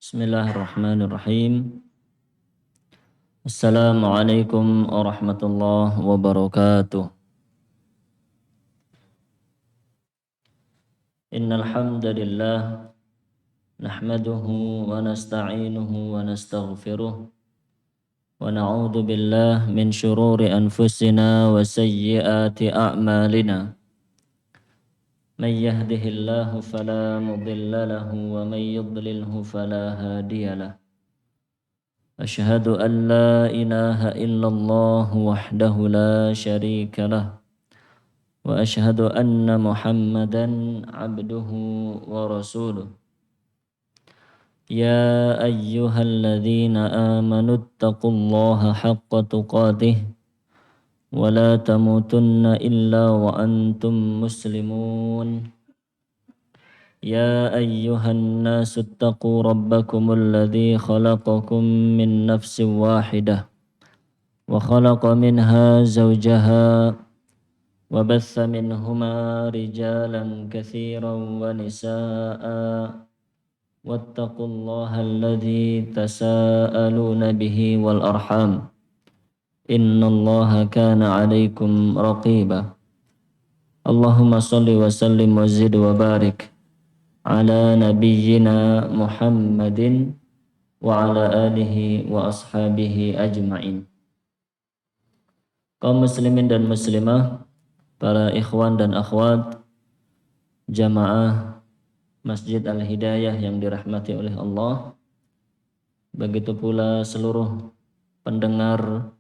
Bismillahirrahmanirrahim. Assalamualaikum warahmatullahi wabarakatuh. Innal hamdalillah nahmaduhu wa nasta'inuhu wa nastaghfiruh wa na'udzu billahi min shururi anfusina wa sayyiati a'malina. Man yahdihillahu fala mudilla lahu wa man yudlilhu fala hadiya lahu. Asyhadu an la ilaha illallah wahdahu la syarika lah wa asyhadu anna Muhammadan abduhu wa rasuluh. Ya ayyuhalladzina amanu taqullaha haqqa tuqatih wa la tamutunna illa wa antum muslimun. يا أيها الناس اتقوا ربكم الذي خلقكم من نفس واحدة وخلق منها زوجها وبث منهما رجالا كثيرا ونساء واتقوا الله الذي تساءلون به والأرحام إن الله كان عليكم رقيبا اللهم صل وسلم وزد وبارك ala nabiyyina Muhammadin wa ala alihi wa ashabihi ajma'in. Kaum muslimin dan muslimah, para ikhwan dan akhwat jamaah Masjid Al-Hidayah yang dirahmati oleh Allah, begitu pula seluruh pendengar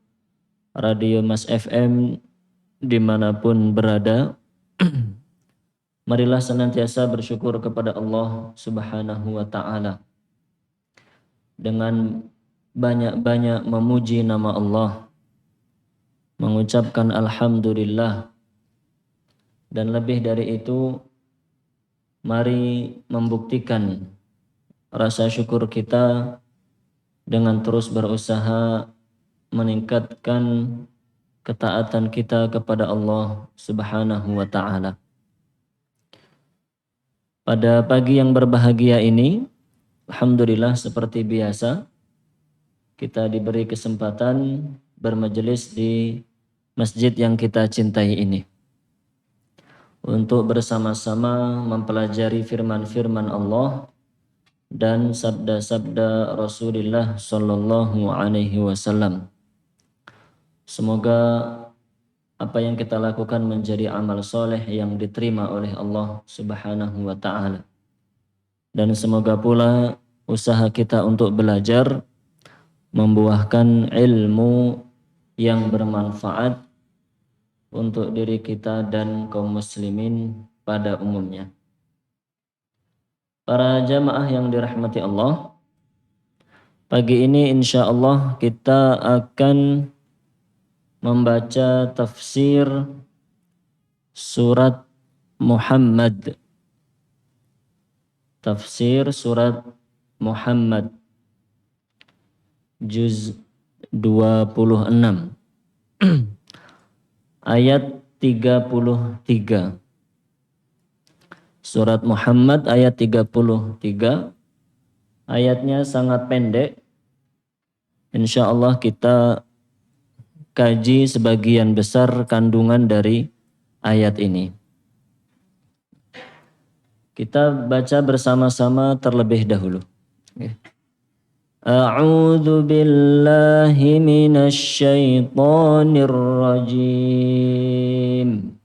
Radio Mas FM dimanapun berada. Marilah senantiasa bersyukur kepada Allah Subhanahu wa ta'ala dengan banyak-banyak memuji nama Allah, mengucapkan alhamdulillah, dan lebih dari itu mari membuktikan rasa syukur kita dengan terus berusaha meningkatkan ketaatan kita kepada Allah Subhanahu wa ta'ala. Pada pagi yang berbahagia ini, alhamdulillah seperti biasa, kita diberi kesempatan bermajelis di masjid yang kita cintai ini untuk bersama-sama mempelajari firman-firman Allah dan sabda-sabda Rasulullah Sallallahu Alaihi Wasallam. Semoga apa yang kita lakukan menjadi amal soleh yang diterima oleh Allah Subhanahu wa ta'ala. Dan semoga pula usaha kita untuk belajar membuahkan ilmu yang bermanfaat untuk diri kita dan kaum muslimin pada umumnya. Para jamaah yang dirahmati Allah, pagi ini insya Allah kita akan membaca tafsir surat Muhammad. Tafsir surat Muhammad juz 26 ayat 33. Surat Muhammad ayat 33. Ayatnya sangat pendek. Insya Allah kita kaji sebagian besar kandungan dari ayat ini. Kita baca bersama-sama terlebih dahulu. A'udzu billahi minasy syaithanir rajim.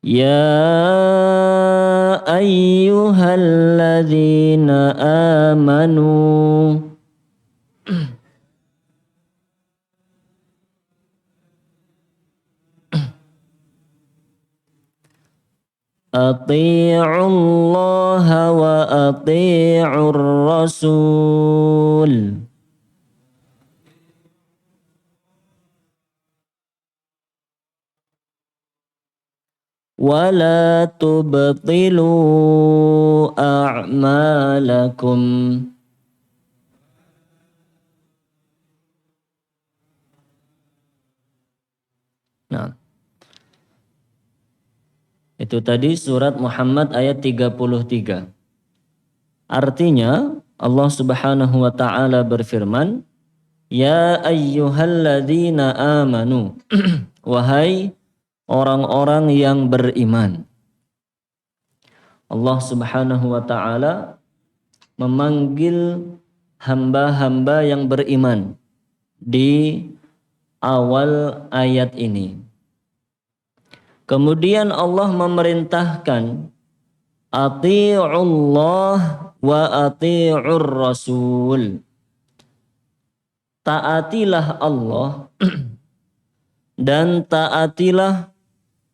Ya ayyuhalladzina amanu ati'ullaha wa ati'ur rasul. ولا تبطلوا أعمالكم Itu tadi surat Muhammad ayat 33. Artinya Allah Subhanahu wa taala berfirman, "Ya ayyuhalladzina amanu." Wahai orang-orang yang beriman. Allah Subhanahu wa taala memanggil hamba-hamba yang beriman di awal ayat ini. Kemudian Allah memerintahkan ati'ullah wa ati'ur rasul. Taatilah Allah dan taatilah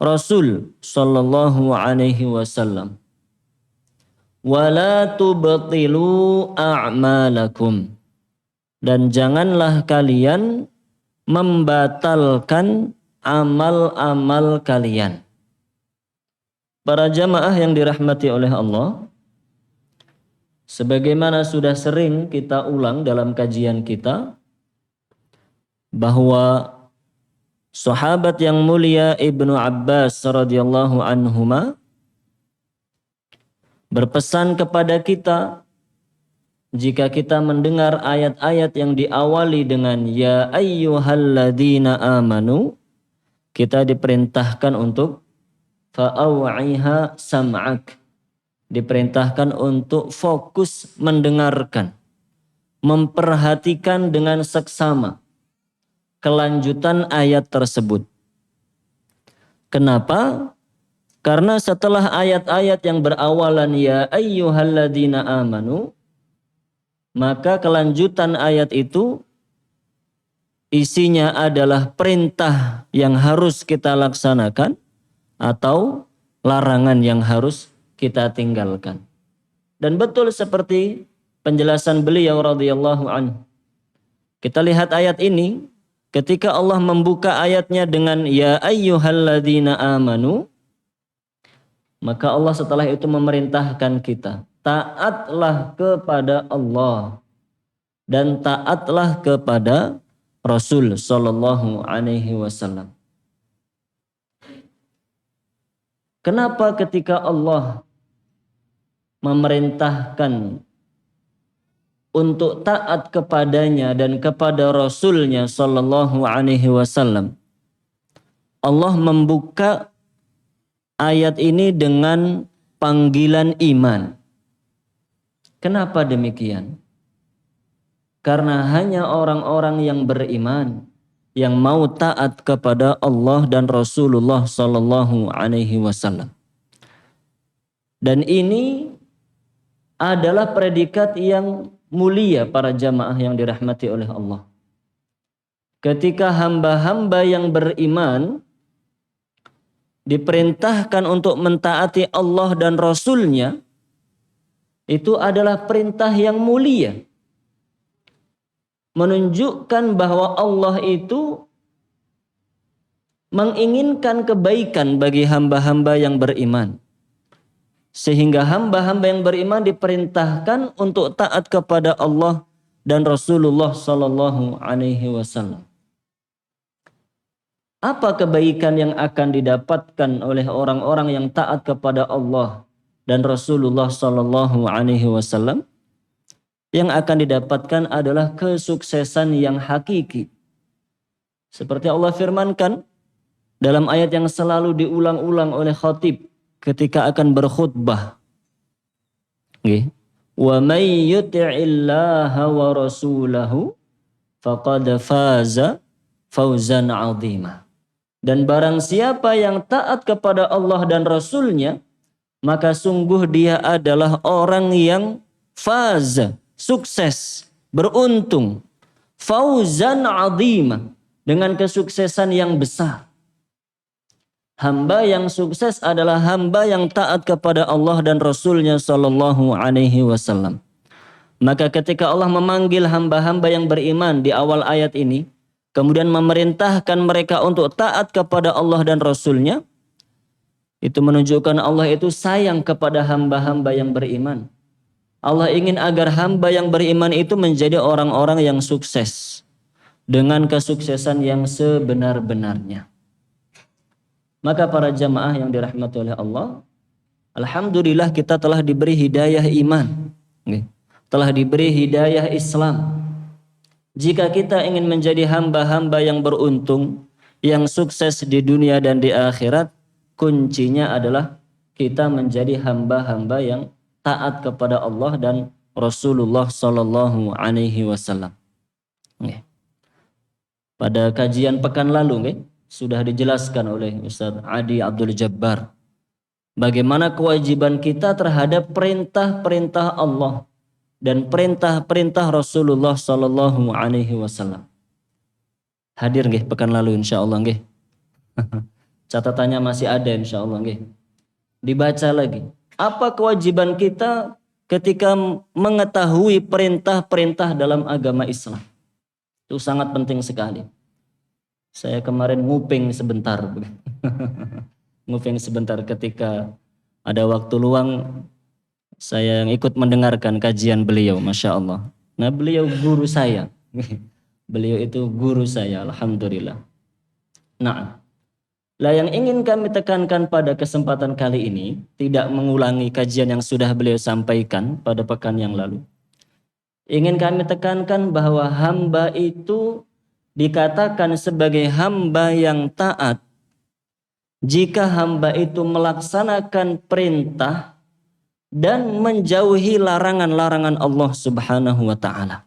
Rasul sallallahu alaihi wasallam. Wala tubtilu a'malakum. Dan janganlah kalian membatalkan amal-amal kalian. Para jamaah yang dirahmati oleh Allah, sebagaimana sudah sering kita ulang dalam kajian kita, bahwa sahabat yang mulia Ibnu Abbas radhiyallahu anhuma berpesan kepada kita, jika kita mendengar ayat-ayat yang diawali dengan ya ayyuhalladzina amanu, kita diperintahkan untuk fa'aw'iha sam'ak. Diperintahkan untuk fokus mendengarkan, memperhatikan dengan seksama kelanjutan ayat tersebut. Kenapa? Karena setelah ayat-ayat yang berawalan ya ayyuhalladzina amanu, maka kelanjutan ayat itu isinya adalah perintah yang harus kita laksanakan atau larangan yang harus kita tinggalkan. Dan betul seperti penjelasan beliau radhiyallahu anhu. Kita lihat ayat ini, ketika Allah membuka ayatnya dengan ya ayyuhalladzina amanu, maka Allah setelah itu memerintahkan kita, taatlah kepada Allah dan taatlah kepada Rasul sallallahu alaihi wasallam. Kenapa ketika Allah memerintahkan untuk taat kepadanya dan kepada Rasulnya sallallahu alaihi wasallam, Allah membuka ayat ini dengan panggilan iman? Kenapa demikian? Karena hanya orang-orang yang beriman yang mau taat kepada Allah dan Rasulullah sallallahu alaihi wasallam. Dan ini adalah predikat yang mulia para jamaah yang dirahmati oleh Allah. Ketika hamba-hamba yang beriman diperintahkan untuk mentaati Allah dan Rasulnya, itu adalah perintah yang mulia. Menunjukkan bahwa Allah itu menginginkan kebaikan bagi hamba-hamba yang beriman. Sehingga hamba-hamba yang beriman diperintahkan untuk taat kepada Allah dan Rasulullah sallallahu alaihi wasallam. Apa kebaikan yang akan didapatkan oleh orang-orang yang taat kepada Allah dan Rasulullah sallallahu alaihi wasallam? Yang akan didapatkan adalah kesuksesan yang hakiki. Seperti Allah firmankan dalam ayat yang selalu diulang-ulang oleh khatib ketika akan berkhutbah. Wa may yuti'illaha wa rasulahu faqad faza fawzan 'azima. Dan barang siapa yang taat kepada Allah dan Rasulnya, maka sungguh dia adalah orang yang faza, sukses, beruntung, fauzan 'azima, dengan kesuksesan yang besar. Hamba yang sukses adalah hamba yang taat kepada Allah dan Rasulnya sallallahu alaihi wasallam. Maka ketika Allah memanggil hamba-hamba yang beriman di awal ayat ini, kemudian memerintahkan mereka untuk taat kepada Allah dan Rasulnya, itu menunjukkan Allah itu sayang kepada hamba-hamba yang beriman. Allah ingin agar hamba yang beriman itu menjadi orang-orang yang sukses dengan kesuksesan yang sebenar-benarnya. Maka para jamaah yang dirahmati oleh Allah, alhamdulillah kita telah diberi hidayah iman, telah diberi hidayah Islam. Jika kita ingin menjadi hamba-hamba yang beruntung, yang sukses di dunia dan di akhirat, kuncinya adalah kita menjadi hamba-hamba yang taat kepada Allah dan Rasulullah Sallallahu Alaihi Wasallam. Pada kajian pekan lalu sudah dijelaskan oleh Ustaz Adi Abdul Jabbar bagaimana kewajiban kita terhadap perintah-perintah Allah dan perintah-perintah Rasulullah Sallallahu Alaihi Wasallam. Hadir pekan lalu insyaallah Catatannya masih ada insyaallah Dibaca lagi. Apa kewajiban kita ketika mengetahui perintah-perintah dalam agama Islam? Itu sangat penting sekali. Saya kemarin nguping sebentar. Nguping sebentar ketika ada waktu luang, saya yang ikut mendengarkan kajian beliau, Masya Allah. Nah beliau guru saya. Beliau itu guru saya, alhamdulillah. Nah, yang ingin kami tekankan pada kesempatan kali ini, tidak mengulangi kajian yang sudah beliau sampaikan pada pekan yang lalu. Ingin kami tekankan bahwa hamba itu dikatakan sebagai hamba yang taat jika hamba itu melaksanakan perintah dan menjauhi larangan-larangan Allah Subhanahu wa ta'ala.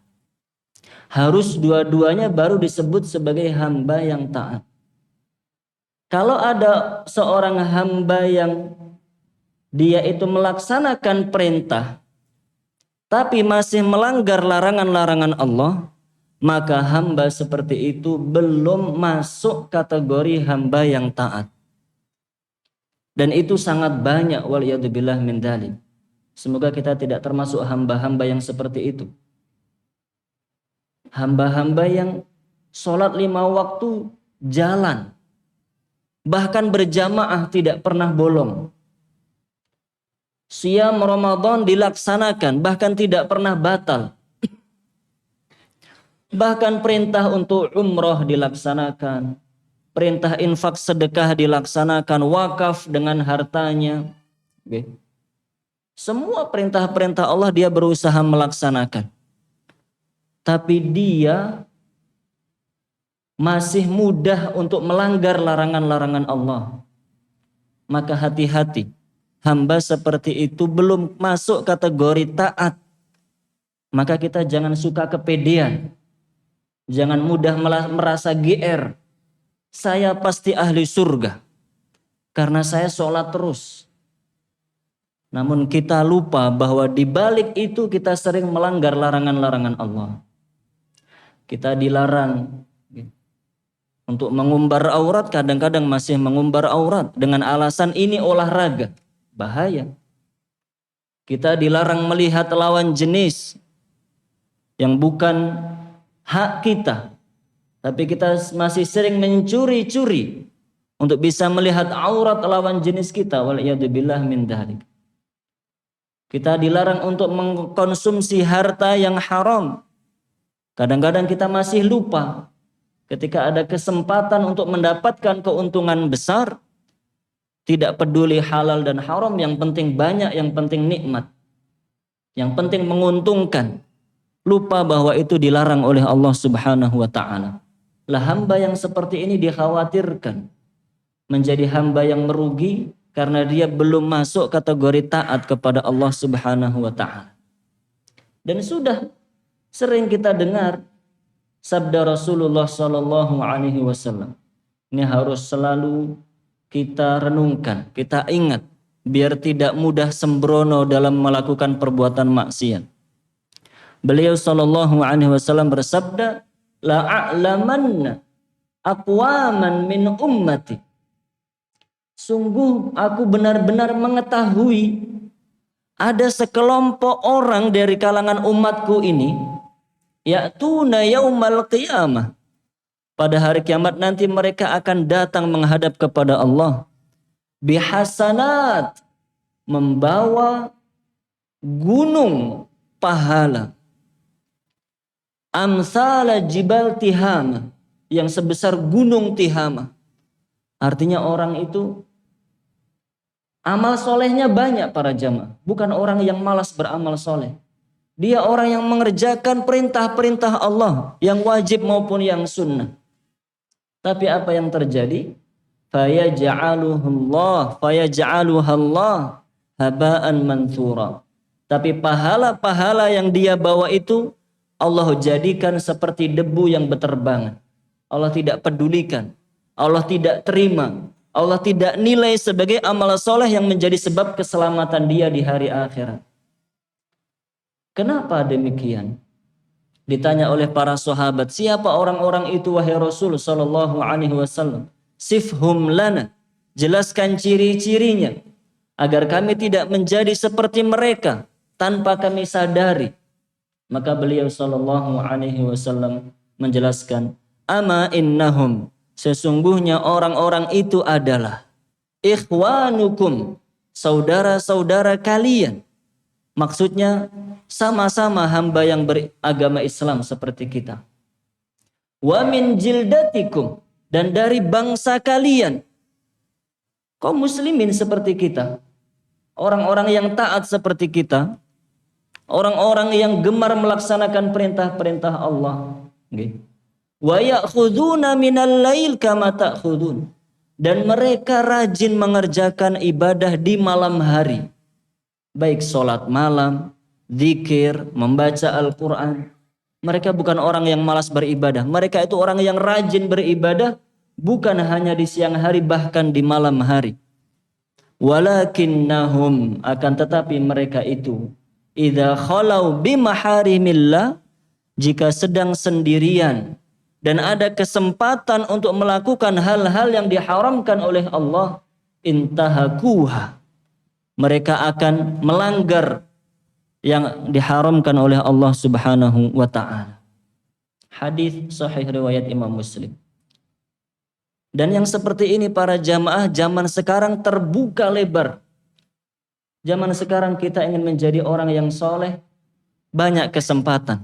Harus dua-duanya baru disebut sebagai hamba yang taat. Kalau ada seorang hamba yang dia itu melaksanakan perintah tapi masih melanggar larangan-larangan Allah, maka hamba seperti itu belum masuk kategori hamba yang taat. Dan itu sangat banyak, waliyadzubillah min dzalik. Semoga kita tidak termasuk hamba-hamba yang seperti itu. Hamba-hamba yang sholat 5 waktu jalan, bahkan berjamaah tidak pernah bolong. Siyam Ramadan dilaksanakan, bahkan tidak pernah batal. Bahkan perintah untuk umroh dilaksanakan, perintah infak sedekah dilaksanakan, wakaf dengan hartanya. Semua perintah-perintah Allah dia berusaha melaksanakan. Tapi dia masih mudah untuk melanggar larangan-larangan Allah. Maka hati-hati. Hamba seperti itu belum masuk kategori taat. Maka kita jangan suka kepedean. Jangan mudah merasa GR. Saya pasti ahli surga. Karena saya sholat terus. Namun kita lupa bahwa di balik itu kita sering melanggar larangan-larangan Allah. Kita dilarang untuk mengumbar aurat, kadang-kadang masih mengumbar aurat dengan alasan ini olahraga. Bahaya. Kita dilarang melihat lawan jenis yang bukan hak kita. Tapi kita masih sering mencuri-curi untuk bisa melihat aurat lawan jenis kita. Waliyadzubillah min dzalik. Kita dilarang untuk mengkonsumsi harta yang haram. Kadang-kadang kita masih lupa ketika ada kesempatan untuk mendapatkan keuntungan besar. Tidak peduli halal dan haram, yang penting banyak, yang penting nikmat. Yang penting menguntungkan. Lupa bahwa itu dilarang oleh Allah Subhanahu wa ta'ala. Lah hamba yang seperti ini dikhawatirkan menjadi hamba yang merugi karena dia belum masuk kategori taat kepada Allah Subhanahu wa ta'ala. Dan sudah sering kita dengar sabda Rasulullah sallallahu alaihi wasallam. Ini harus selalu kita renungkan, kita ingat biar tidak mudah sembrono dalam melakukan perbuatan maksiat. Beliau sallallahu alaihi wasallam bersabda, la a'lamanna aqwaman min ummati. Sungguh aku benar-benar mengetahui ada sekelompok orang dari kalangan umatku ini, ya'tuna yaumal qiyamah. Pada hari kiamat nanti mereka akan datang menghadap kepada Allah. Bihasanat, membawa gunung pahala. Amsala jibal Tihama, yang sebesar gunung Tihama. Artinya orang itu amal solehnya banyak para jamaah. Bukan orang yang malas beramal soleh. Dia orang yang mengerjakan perintah-perintah Allah. Yang wajib maupun yang sunnah. Tapi apa yang terjadi? Fayaj'aluhallah haba'an manthura. Tapi pahala-pahala yang dia bawa itu Allah jadikan seperti debu yang berterbangan. Allah tidak pedulikan. Allah tidak terima. Allah tidak nilai sebagai amal soleh yang menjadi sebab keselamatan dia di hari akhirat. Kenapa demikian? Ditanya oleh para sahabat, siapa orang-orang itu wahai Rasul sallallahu alaihi wasallam? Sifhum lana, jelaskan ciri-cirinya agar kami tidak menjadi seperti mereka tanpa kami sadari. Maka beliau sallallahu alaihi wasallam menjelaskan, ama innahum, sesungguhnya orang-orang itu adalah ikhwanukum, saudara-saudara kalian. Maksudnya sama-sama hamba yang beragama Islam seperti kita. Wa min jildatikum, dan dari bangsa kalian. Kaum muslimin seperti kita. Orang-orang yang taat seperti kita. Orang-orang yang gemar melaksanakan perintah-perintah Allah. Wa ya'khuduna minal lail kama ta'khudun. Dan mereka rajin mengerjakan ibadah di malam hari. Baik sholat malam, zikir, membaca Al-Quran. Mereka bukan orang yang malas beribadah. Mereka itu orang yang rajin beribadah. Bukan hanya di siang hari, bahkan di malam hari. Walakinnahum, akan tetapi mereka itu, idza khalau bimaharimillah, jika sedang sendirian dan ada kesempatan untuk melakukan hal-hal yang diharamkan oleh Allah, intahakuha, mereka akan melanggar yang diharamkan oleh Allah Subhanahu wa ta'ala. Hadis sahih riwayat Imam Muslim. Dan yang seperti ini para jamaah zaman sekarang terbuka lebar. Zaman sekarang kita ingin menjadi orang yang soleh, banyak kesempatan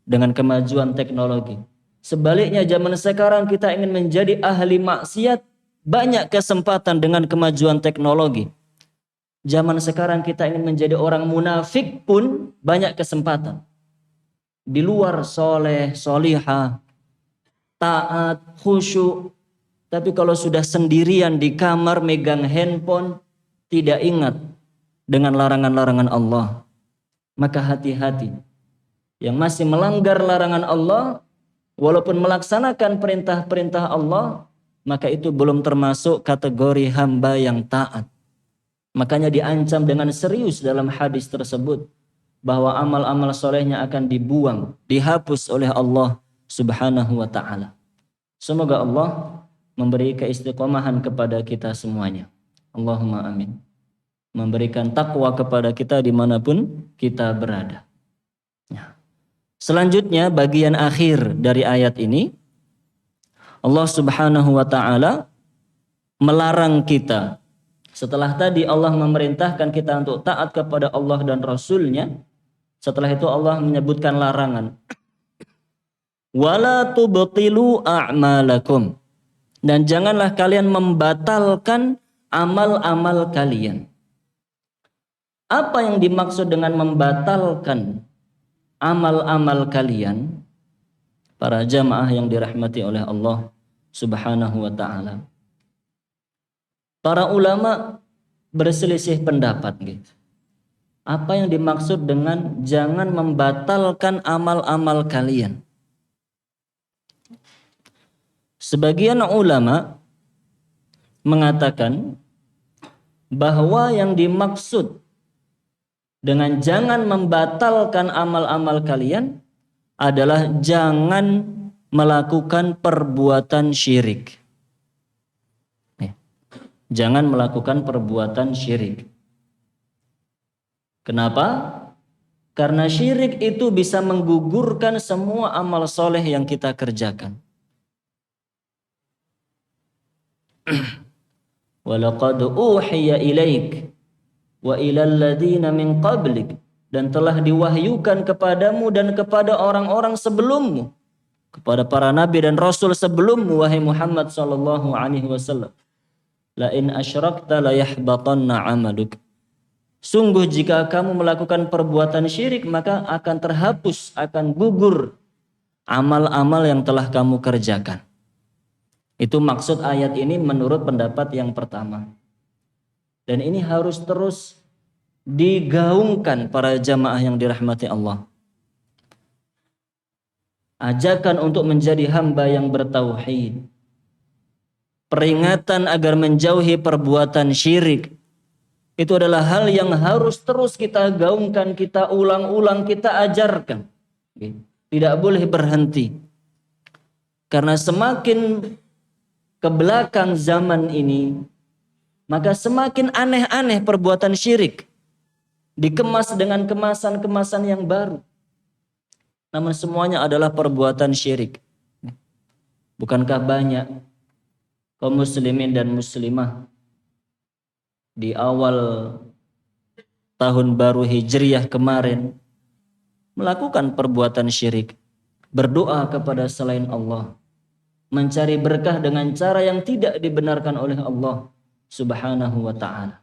dengan kemajuan teknologi. Sebaliknya zaman sekarang kita ingin menjadi ahli maksiat, banyak kesempatan dengan kemajuan teknologi. Zaman sekarang kita ingin menjadi orang munafik pun banyak kesempatan. Di luar soleh, solihah, taat, khusyuk. Tapi kalau sudah sendirian di kamar megang handphone, tidak ingat dengan larangan-larangan Allah. Maka hati-hati. Yang masih melanggar larangan Allah, walaupun melaksanakan perintah-perintah Allah, maka itu belum termasuk kategori hamba yang taat. Makanya diancam dengan serius dalam hadis tersebut bahwa amal-amal solehnya akan dibuang, dihapus oleh Allah Subhanahu wa ta'ala. Semoga Allah memberi keistiqomahan kepada kita semuanya. Allahumma amin. Memberikan takwa kepada kita dimanapun kita berada. Selanjutnya bagian akhir dari ayat ini, Allah Subhanahu wa ta'ala melarang kita. Setelah tadi Allah memerintahkan kita untuk taat kepada Allah dan Rasulnya, setelah itu Allah menyebutkan larangan. Wala tubtilu a'malakum. Dan janganlah kalian membatalkan amal-amal kalian. Apa yang dimaksud dengan membatalkan amal-amal kalian? Para jamaah yang dirahmati oleh Allah Subhanahu wa ta'ala. Para ulama berselisih pendapat gitu. Apa yang dimaksud dengan jangan membatalkan amal-amal kalian? Sebagian ulama mengatakan bahwa yang dimaksud dengan jangan membatalkan amal-amal kalian adalah jangan melakukan perbuatan syirik. Jangan melakukan perbuatan syirik. Kenapa? Karena syirik itu bisa menggugurkan semua amal soleh yang kita kerjakan. Walaqad uhiya ilaik wa ilal ladzina min qablik, dan telah diwahyukan kepadamu dan kepada orang-orang sebelummu, kepada para nabi dan rasul sebelummu wahai Muhammad sallallahu alaihi wasallam. la in asyrakta la yahbatanna 'amaluk. Sungguh jika kamu melakukan perbuatan syirik maka akan terhapus, akan gugur amal-amal yang telah kamu kerjakan. Itu maksud ayat ini menurut pendapat yang pertama. Dan ini harus terus digaungkan para jamaah yang dirahmati Allah. Ajakan untuk menjadi hamba yang bertauhid. Peringatan agar menjauhi perbuatan syirik. Itu adalah hal yang harus terus kita gaungkan, kita ulang-ulang, kita ajarkan. Tidak boleh berhenti. Karena semakin ke belakang zaman ini, maka semakin aneh-aneh perbuatan syirik. Dikemas dengan kemasan-kemasan yang baru. Namun semuanya adalah perbuatan syirik. Bukankah banyak kaum muslimin dan muslimah di awal tahun baru Hijriyah kemarin melakukan perbuatan syirik, berdoa kepada selain Allah, mencari berkah dengan cara yang tidak dibenarkan oleh Allah Subhanahu wa ta'ala.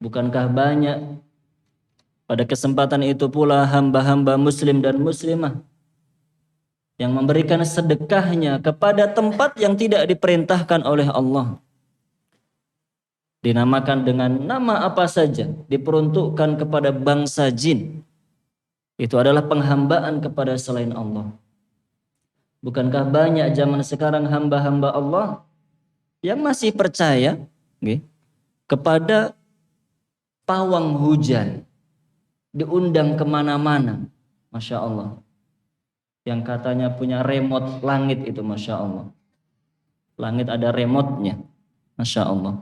Bukankah banyak pada kesempatan itu pula hamba-hamba muslim dan muslimah yang memberikan sedekahnya kepada tempat yang tidak diperintahkan oleh Allah. Dinamakan dengan nama apa saja, diperuntukkan kepada bangsa jin. Itu adalah penghambaan kepada selain Allah. Bukankah banyak zaman sekarang hamba-hamba Allah yang masih percaya kepada pawang hujan, diundang kemana-mana, Masya Allah. Yang katanya punya remote langit itu, Masya Allah. Langit ada remote-nya, Masya Allah.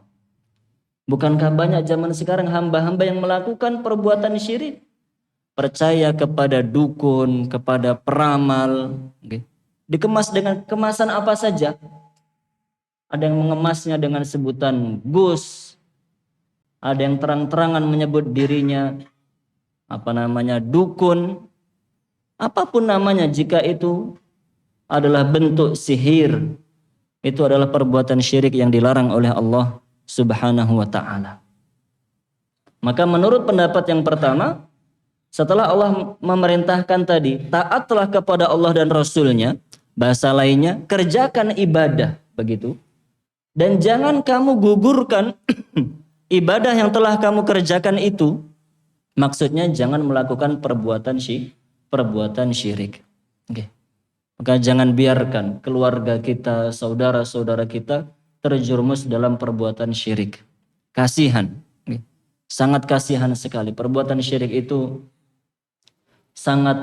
Bukankah banyak zaman sekarang hamba-hamba yang melakukan perbuatan syirik? Percaya kepada dukun, kepada peramal. Dikemas dengan kemasan apa saja. Ada yang mengemasnya dengan sebutan gus. Ada yang terang-terangan menyebut dirinya dukun. Apapun namanya, jika itu adalah bentuk sihir, itu adalah perbuatan syirik yang dilarang oleh Allah Subhanahu wa ta'ala. Maka menurut pendapat yang pertama, setelah Allah memerintahkan tadi, taatlah kepada Allah dan Rasulnya, bahasa lainnya, kerjakan ibadah, begitu. Dan jangan kamu gugurkan ibadah yang telah kamu kerjakan itu. Maksudnya jangan melakukan perbuatan syirik. Maka jangan biarkan keluarga kita, saudara-saudara kita terjerumus dalam perbuatan syirik. Kasihan. Sangat kasihan sekali. Perbuatan syirik itu sangat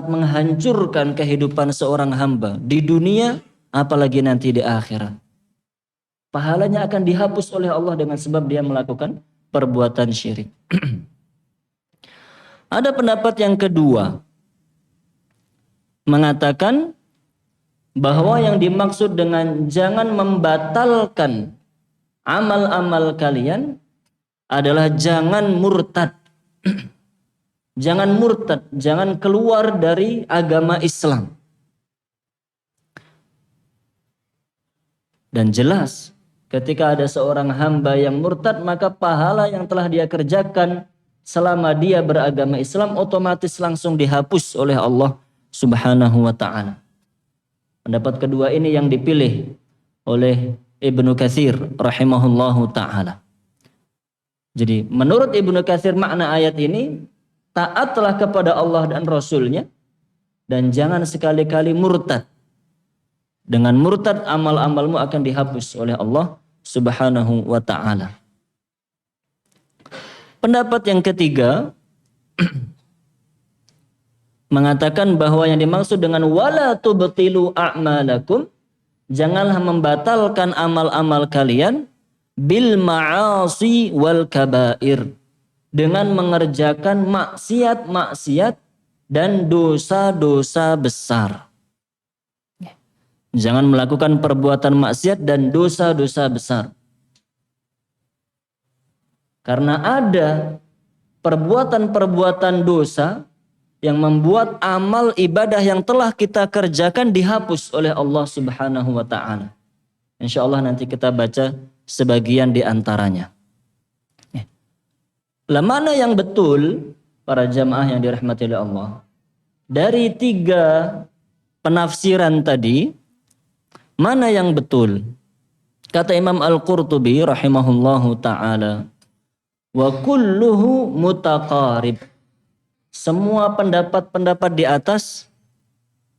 menghancurkan kehidupan seorang hamba di dunia, apalagi nanti di akhirat. Pahalanya akan dihapus oleh Allah dengan sebab dia melakukan perbuatan syirik. Ada pendapat yang kedua, mengatakan bahwa yang dimaksud dengan jangan membatalkan amal-amal kalian adalah jangan murtad. Jangan murtad, jangan keluar dari agama Islam. Dan jelas ketika ada seorang hamba yang murtad, maka pahala yang telah dia kerjakan selama dia beragama Islam otomatis langsung dihapus oleh Allah Subhanahu wa ta'ala. Pendapat kedua ini yang dipilih oleh Ibnu Katsir rahimahullahu ta'ala. Jadi menurut Ibnu Katsir makna ayat ini, taatlah kepada Allah dan Rasulnya dan jangan sekali-kali murtad. Dengan murtad amal-amalmu akan dihapus oleh Allah Subhanahu wa ta'ala. Pendapat yang ketiga mengatakan bahwa yang dimaksud dengan wala tubtilu a'malakum, janganlah membatalkan amal-amal kalian bil ma'asi wal kabair, dengan mengerjakan maksiat-maksiat dan dosa-dosa besar. Jangan melakukan perbuatan maksiat dan dosa-dosa besar. Karena ada perbuatan-perbuatan dosa yang membuat amal ibadah yang telah kita kerjakan dihapus oleh Allah Subhanahu wa ta'ala. Insya Allah nanti kita baca sebagian di antaranya. Lah mana yang betul para jamaah yang dirahmati oleh Allah? Dari 3 penafsiran tadi, mana yang betul? Kata Imam Al-Qurtubi rahimahullahu ta'ala, wa kulluhu mutaqarib. Semua pendapat-pendapat di atas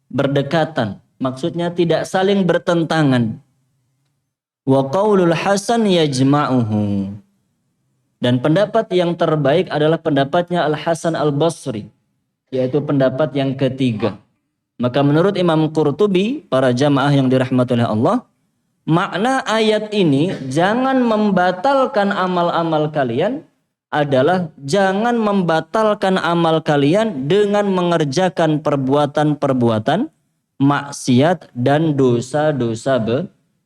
berdekatan. Maksudnya tidak saling bertentangan. Wa qaulul hasan yajma'uhu. Dan pendapat yang terbaik adalah pendapatnya Al-Hasan Al-Basri, yaitu pendapat yang ketiga. Maka menurut Imam Qurtubi, para jamaah yang dirahmati oleh Allah, makna ayat ini jangan membatalkan amal-amal kalian adalah jangan membatalkan amal kalian dengan mengerjakan perbuatan-perbuatan maksiat dan dosa-dosa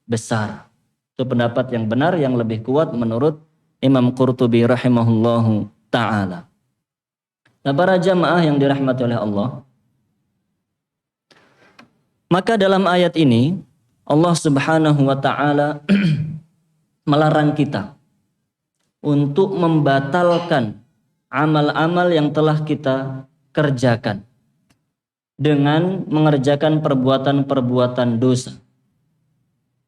besar. Itu pendapat yang benar yang lebih kuat menurut Imam Qurtubi rahimahullahu ta'ala. Nah, para jamaah yang dirahmati oleh Allah, maka dalam ayat ini Allah subhanahu wa ta'ala melarang kita untuk membatalkan amal-amal yang telah kita kerjakan dengan mengerjakan perbuatan-perbuatan dosa.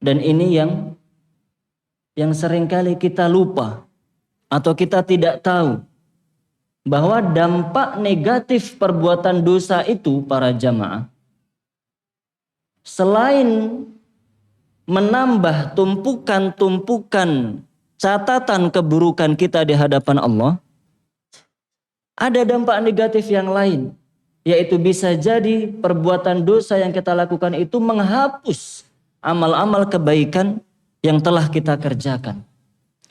Dan ini yang seringkali kita lupa atau kita tidak tahu bahwa dampak negatif perbuatan dosa itu, para jamaah, selain menambah tumpukan-tumpukan catatan keburukan kita di hadapan Allah, ada dampak negatif yang lain, yaitu bisa jadi perbuatan dosa yang kita lakukan itu menghapus amal-amal kebaikan yang telah kita kerjakan.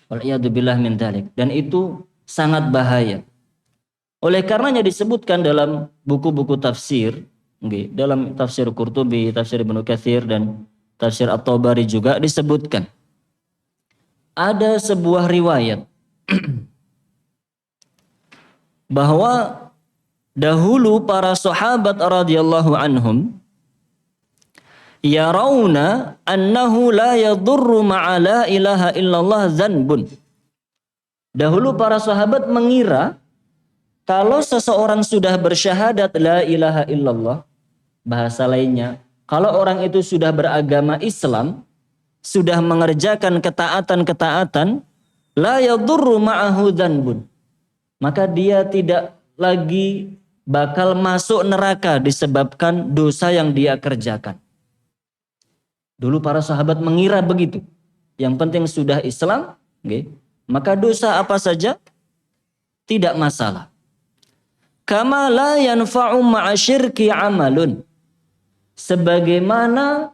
Wal'iyadzubillah min dzalik. Dan itu sangat bahaya. Oleh karenanya disebutkan dalam buku-buku tafsir, dalam tafsir Qurtubi, tafsir Ibnu Katsir, dan tafsir At-Tabari juga disebutkan. Ada sebuah riwayat bahwa dahulu para sahabat radhiyallahu anhum yarawna annahu la yadurru ma'a la ilaha illallah dzanbun. Dahulu para sahabat mengira kalau seseorang sudah bersyahadat la ilaha illallah, bahasa lainnya, kalau orang itu sudah beragama Islam, sudah mengerjakan ketaatan-ketaatan, la yadurru ma'ahu dzanbun, maka dia tidak lagi bakal masuk neraka disebabkan dosa yang dia kerjakan. Dulu para sahabat mengira begitu. Yang penting sudah Islam, maka dosa apa saja tidak masalah. Kama la yanfa'u ma'asyirki amalun. Sebagaimana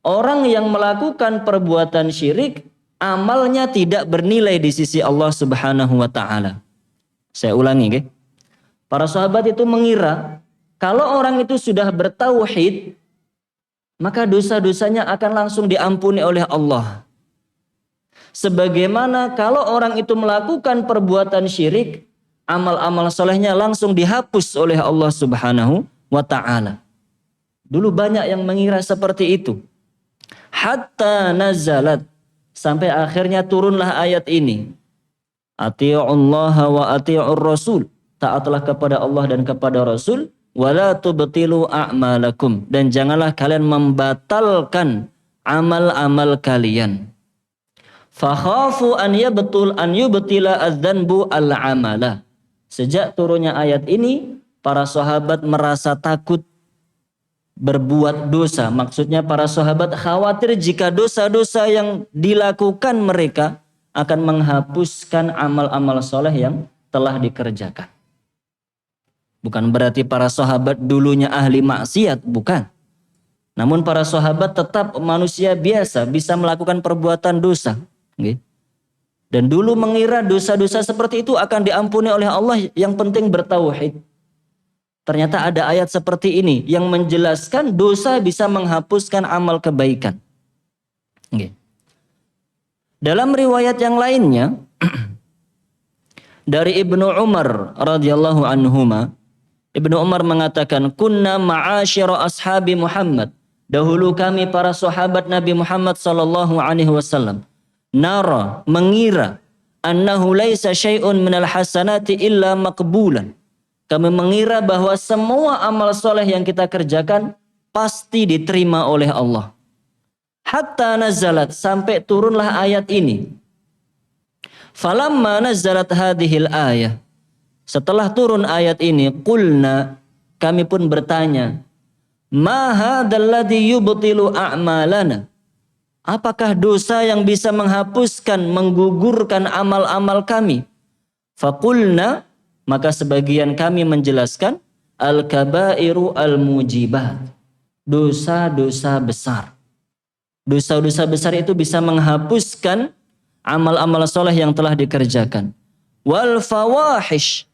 orang yang melakukan perbuatan syirik, amalnya tidak bernilai di sisi Allah Subhanahu wa ta'ala. Saya ulangi, para sahabat itu mengira kalau orang itu sudah bertauhid, maka dosa-dosanya akan langsung diampuni oleh Allah. Sebagaimana kalau orang itu melakukan perbuatan syirik, amal-amal solehnya langsung dihapus oleh Allah Subhanahu wa ta'ala. Dulu banyak yang mengira seperti itu. Hatta nazalat, sampai akhirnya turunlah ayat ini. Ati'ullaha wa ati'ur rasul. Taatlah kepada Allah dan kepada Rasul. Wala tubtilu a'malakum. Dan janganlah kalian membatalkan amal-amal kalian. Fakhafu an yubtila adz-dzanbu al-amala. Sejak turunnya ayat ini, para sahabat merasa takut berbuat dosa. Maksudnya para sahabat khawatir jika dosa-dosa yang dilakukan mereka akan menghapuskan amal-amal soleh yang telah dikerjakan. Bukan berarti para sahabat dulunya ahli maksiat, bukan. Namun para sahabat tetap manusia biasa, bisa melakukan perbuatan dosa. Dan dulu mengira dosa-dosa seperti itu akan diampuni oleh Allah, yang penting bertauhid. Ternyata ada ayat seperti ini yang menjelaskan dosa bisa menghapuskan amal kebaikan. Dalam riwayat yang lainnya dari Ibnu Umar radhiyallahu anhuma, Ibnu Umar mengatakan, kunna ma'asyira ashabi Muhammad Dahulu kami para sahabat Nabi Muhammad sallallahu alaihi wasallam nara, mengira, annahu laisa syai'un minal hasanati illa maqbulan. Kami mengira bahwa semua amal soleh yang kita kerjakan pasti diterima oleh Allah. Hatta nazalat, sampai turunlah ayat ini. Falamma nazalat hadhil ayah. Setelah turun ayat ini, qulna, kami pun bertanya, ma hadzal ladzi yubtilu a'malana? Apakah dosa yang bisa menghapuskan, menggugurkan amal-amal kami? Faqulna, maka sebagian kami menjelaskan, al-kabairu al-mujibat. Dosa-dosa besar. Dosa-dosa besar itu bisa menghapuskan amal-amal soleh yang telah dikerjakan. Wal fawahish,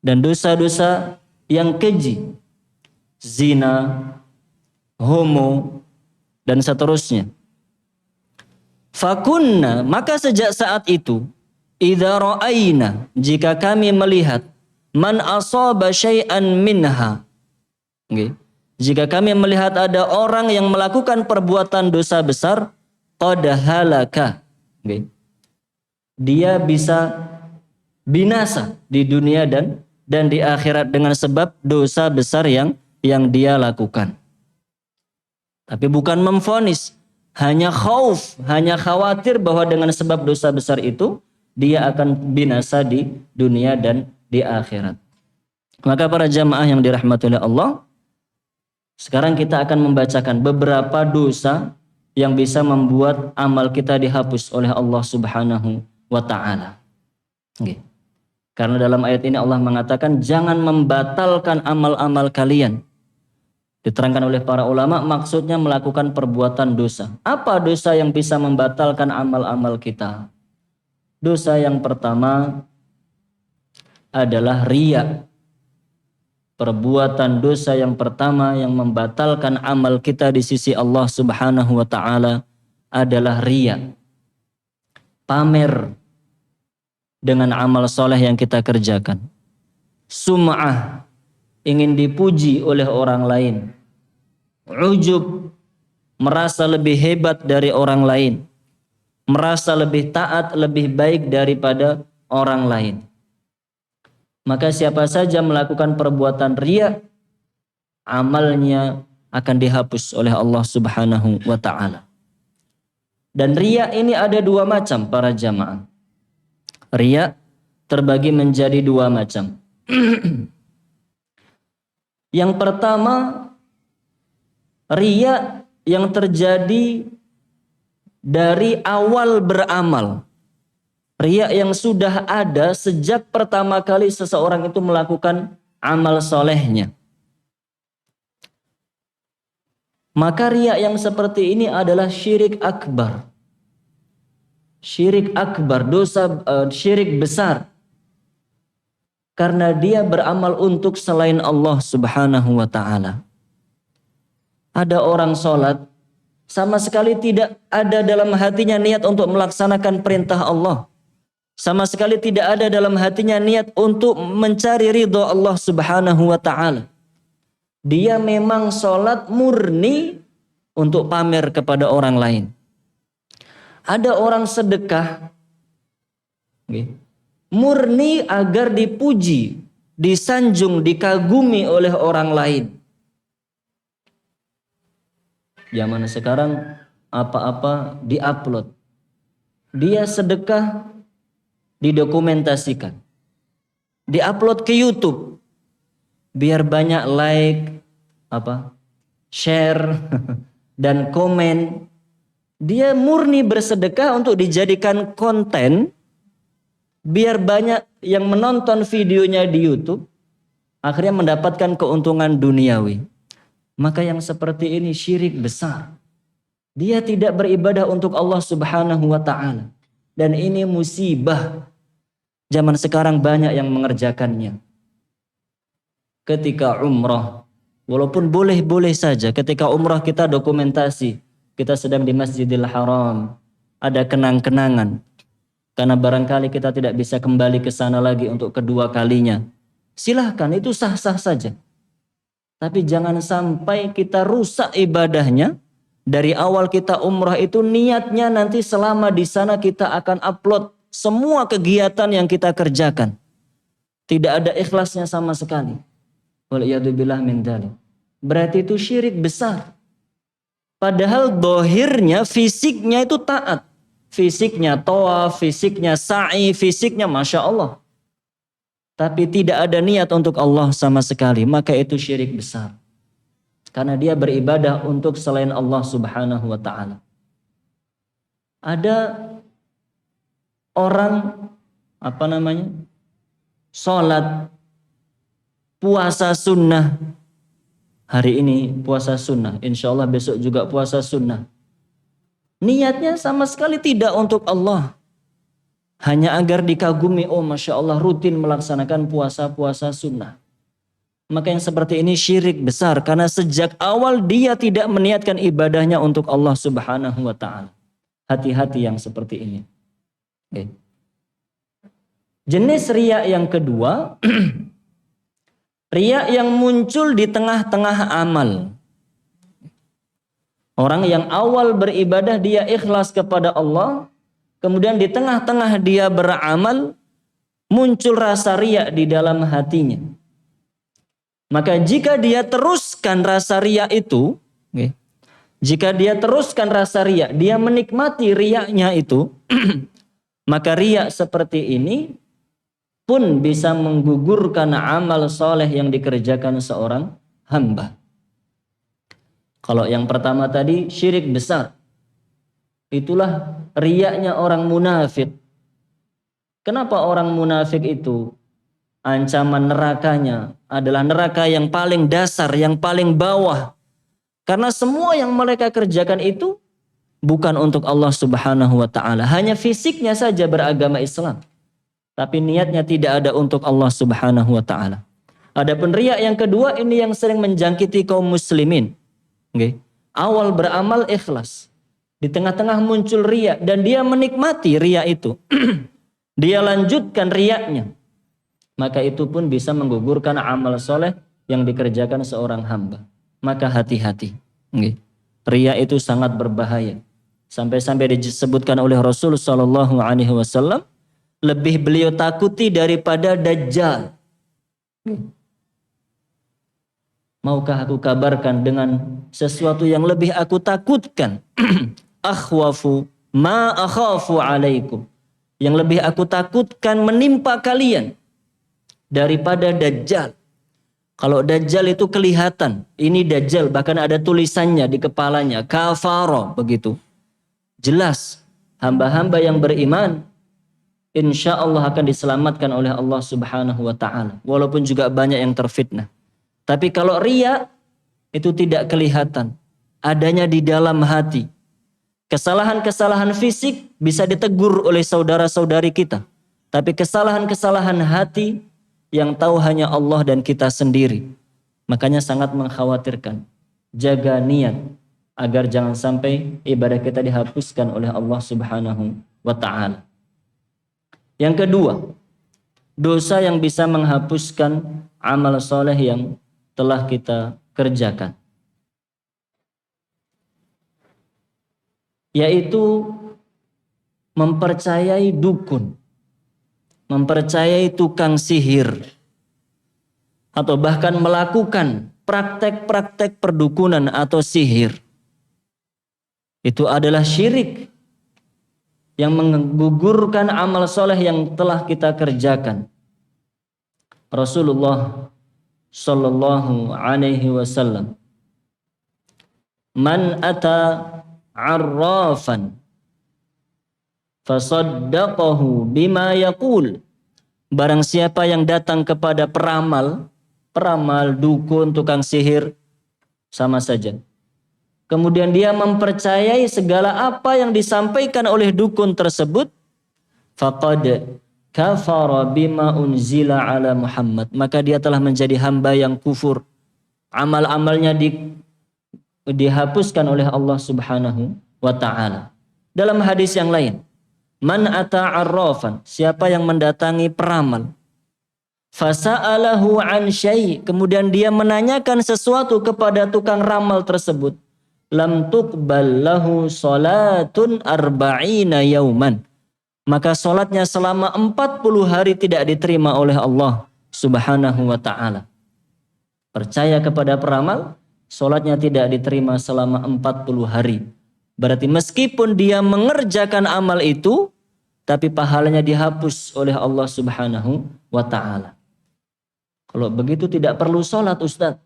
dan dosa-dosa yang keji, zina, homo, dan seterusnya. Fakunna, maka sejak saat itu, idza ra'ayna, jika kami melihat, man asaba syai'an minha, okay, jika kami melihat ada orang yang melakukan perbuatan dosa besar, qad halaka, okay, dia bisa binasa di dunia dan di akhirat dengan sebab dosa besar yang dia lakukan. Tapi bukan memvonis, hanya khauf, hanya khawatir bahwa dengan sebab dosa besar itu dia akan binasa di dunia dan di akhirat. Maka para jamaah yang dirahmati oleh Allah, sekarang kita akan membacakan beberapa dosa yang bisa membuat amal kita dihapus oleh Allah Subhanahu wa taala. Okay. Karena dalam ayat ini Allah mengatakan jangan membatalkan amal-amal kalian. Diterangkan oleh para ulama, maksudnya melakukan perbuatan dosa. Apa dosa yang bisa membatalkan amal-amal kita? Dosa yang pertama adalah riya. Perbuatan dosa yang pertama yang membatalkan amal kita di sisi Allah Subhanahu wa taala adalah riya. Pamer dengan amal soleh yang kita kerjakan. Sum'ah, ingin dipuji oleh orang lain. Ujub, merasa lebih hebat dari orang lain. Merasa lebih taat, lebih baik daripada orang lain. Maka siapa saja melakukan perbuatan riya, amalnya akan dihapus oleh Allah Subhanahu wa taala. Dan riya ini ada dua macam para jamaah. Riya terbagi menjadi dua macam. Yang pertama, riya yang terjadi dari awal beramal. Riya yang sudah ada sejak pertama kali seseorang itu melakukan amal solehnya. Maka riya yang seperti ini adalah syirik akbar. Syirik akbar, dosa syirik besar. Karena dia beramal untuk selain Allah Subhanahu wa taala. Ada orang sholat, sama sekali tidak ada dalam hatinya niat untuk melaksanakan perintah Allah. Sama sekali tidak ada dalam hatinya niat untuk mencari ridho Allah Subhanahu wa ta'ala. Dia memang sholat murni untuk pamer kepada orang lain. Ada orang sedekah murni agar dipuji, disanjung, dikagumi oleh orang lain. Zaman sekarang apa-apa diupload. Dia sedekah didokumentasikan, diupload ke YouTube biar banyak like, share dan komen. Dia murni bersedekah untuk dijadikan konten biar banyak yang menonton videonya di YouTube, akhirnya mendapatkan keuntungan duniawi. Maka yang seperti ini syirik besar. Dia tidak beribadah untuk Allah Subhanahu wa ta'ala. Dan ini musibah. Zaman sekarang banyak yang mengerjakannya. Ketika umrah, walaupun boleh-boleh saja, ketika umrah kita dokumentasi, kita sedang di Masjidil Haram, ada kenang-kenangan. Karena barangkali kita tidak bisa kembali ke sana lagi untuk kedua kalinya. Silahkan, itu sah-sah saja. Tapi jangan sampai kita rusak ibadahnya. Dari awal kita umrah itu niatnya nanti selama di sana kita akan upload semua kegiatan yang kita kerjakan. Tidak ada ikhlasnya sama sekali. Waliyadzubillah min dzalik. Berarti itu syirik besar. Padahal dohirnya, fisiknya itu taat. Fisiknya tawaf, fisiknya sa'i, fisiknya Masya Allah. Tapi tidak ada niat untuk Allah sama sekali. Maka itu syirik besar. Karena dia beribadah untuk selain Allah subhanahu wa ta'ala. Ada orang, sholat, puasa sunnah. Hari ini puasa sunnah. Insya Allah besok juga puasa sunnah. Niatnya sama sekali tidak untuk Allah. Hanya agar dikagumi, oh Masya Allah rutin melaksanakan puasa-puasa sunnah. Maka yang seperti ini syirik besar. Karena sejak awal dia tidak meniatkan ibadahnya untuk Allah subhanahu wa ta'ala. Hati-hati yang seperti ini. Okay. Jenis riya yang kedua, riya yang muncul di tengah-tengah amal. Orang yang awal beribadah dia ikhlas kepada Allah, kemudian di tengah-tengah dia beramal, muncul rasa riya di dalam hatinya. Maka jika dia teruskan rasa riya itu, jika dia teruskan rasa riya, dia menikmati riyanya itu, maka riya seperti ini pun bisa menggugurkan amal soleh yang dikerjakan seorang hamba. Kalau yang pertama tadi syirik besar, itulah riyanya orang munafik. Kenapa orang munafik itu ancaman nerakanya adalah neraka yang paling dasar, yang paling bawah? Karena semua yang mereka kerjakan itu bukan untuk Allah subhanahu wa ta'ala. Hanya fisiknya saja beragama Islam. Tapi niatnya tidak ada untuk Allah subhanahu wa ta'ala. Adapun riya yang kedua ini yang sering menjangkiti kaum muslimin. Okay. Awal beramal ikhlas. Di tengah-tengah muncul riya dan dia menikmati riya itu. Dia lanjutkan riyanya. Maka itu pun bisa menggugurkan amal soleh yang dikerjakan seorang hamba. Maka hati-hati. Okay. Riya itu sangat berbahaya. Sampai-sampai disebutkan oleh Rasul sallallahu alaihi wasallam, lebih beliau takuti daripada Dajjal. Maukah aku kabarkan dengan sesuatu yang lebih aku takutkan? Akhwafu ma akhafu alaikum. Yang lebih aku takutkan menimpa kalian daripada Dajjal. Kalau Dajjal itu kelihatan, ini Dajjal, bahkan ada tulisannya di kepalanya, kafara, begitu. Jelas, hamba-hamba yang beriman insya Allah akan diselamatkan oleh Allah subhanahu wa ta'ala. Walaupun juga banyak yang terfitnah. Tapi kalau riya itu tidak kelihatan. Adanya di dalam hati. Kesalahan-kesalahan fisik bisa ditegur oleh saudara-saudari kita. Tapi kesalahan-kesalahan hati yang tahu hanya Allah dan kita sendiri. Makanya sangat mengkhawatirkan. Jaga niat agar jangan sampai ibadah kita dihapuskan oleh Allah subhanahu wa ta'ala. Yang kedua, dosa yang bisa menghapuskan amal soleh yang telah kita kerjakan. Yaitu mempercayai dukun, mempercayai tukang sihir, atau bahkan melakukan praktek-praktek perdukunan atau sihir. Itu adalah syirik yang menggugurkan amal soleh yang telah kita kerjakan. Rasulullah sallallahu alaihi wasallam, man ata arrafan fasaddaqahu bima yaqul. Barang siapa yang datang kepada peramal, dukun, tukang sihir, sama saja. Kemudian dia mempercayai segala apa yang disampaikan oleh dukun tersebut, faqad kafara bima unzila ala Muhammad. Maka dia telah menjadi hamba yang kufur. Amal-amalnya dihapuskan oleh Allah subhanahu wa ta'ala. Dalam hadis yang lain, man ata arrafan, siapa yang mendatangi peramal, Fasa'alahu an syai', kemudian dia menanyakan sesuatu kepada tukang ramal tersebut. Lam tuqbal lahu salatun arba'ina yauman. Maka salatnya selama 40 hari tidak diterima oleh Allah Subhanahu wa ta'ala. Percaya kepada peramal, salatnya tidak diterima selama 40 hari. Berarti meskipun dia mengerjakan amal itu, tapi pahalanya dihapus oleh Allah Subhanahu wa ta'ala. Kalau begitu tidak perlu sholat, Ustaz.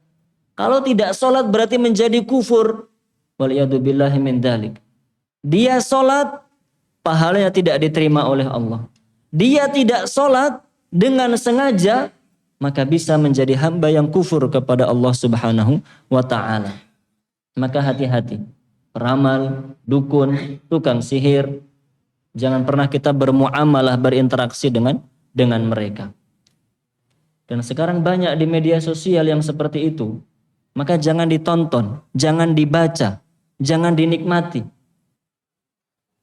Kalau tidak sholat berarti menjadi kufur. Waliyadzubillahi min dzalik. Dia sholat, pahalanya tidak diterima oleh Allah. Dia tidak sholat dengan sengaja, maka bisa menjadi hamba yang kufur kepada Allah Subhanahu wa ta'ala. Maka hati-hati. Peramal, dukun, tukang sihir, jangan pernah kita bermuamalah, berinteraksi dengan mereka. Dan sekarang banyak di media sosial yang seperti itu. Maka jangan ditonton, jangan dibaca, jangan dinikmati.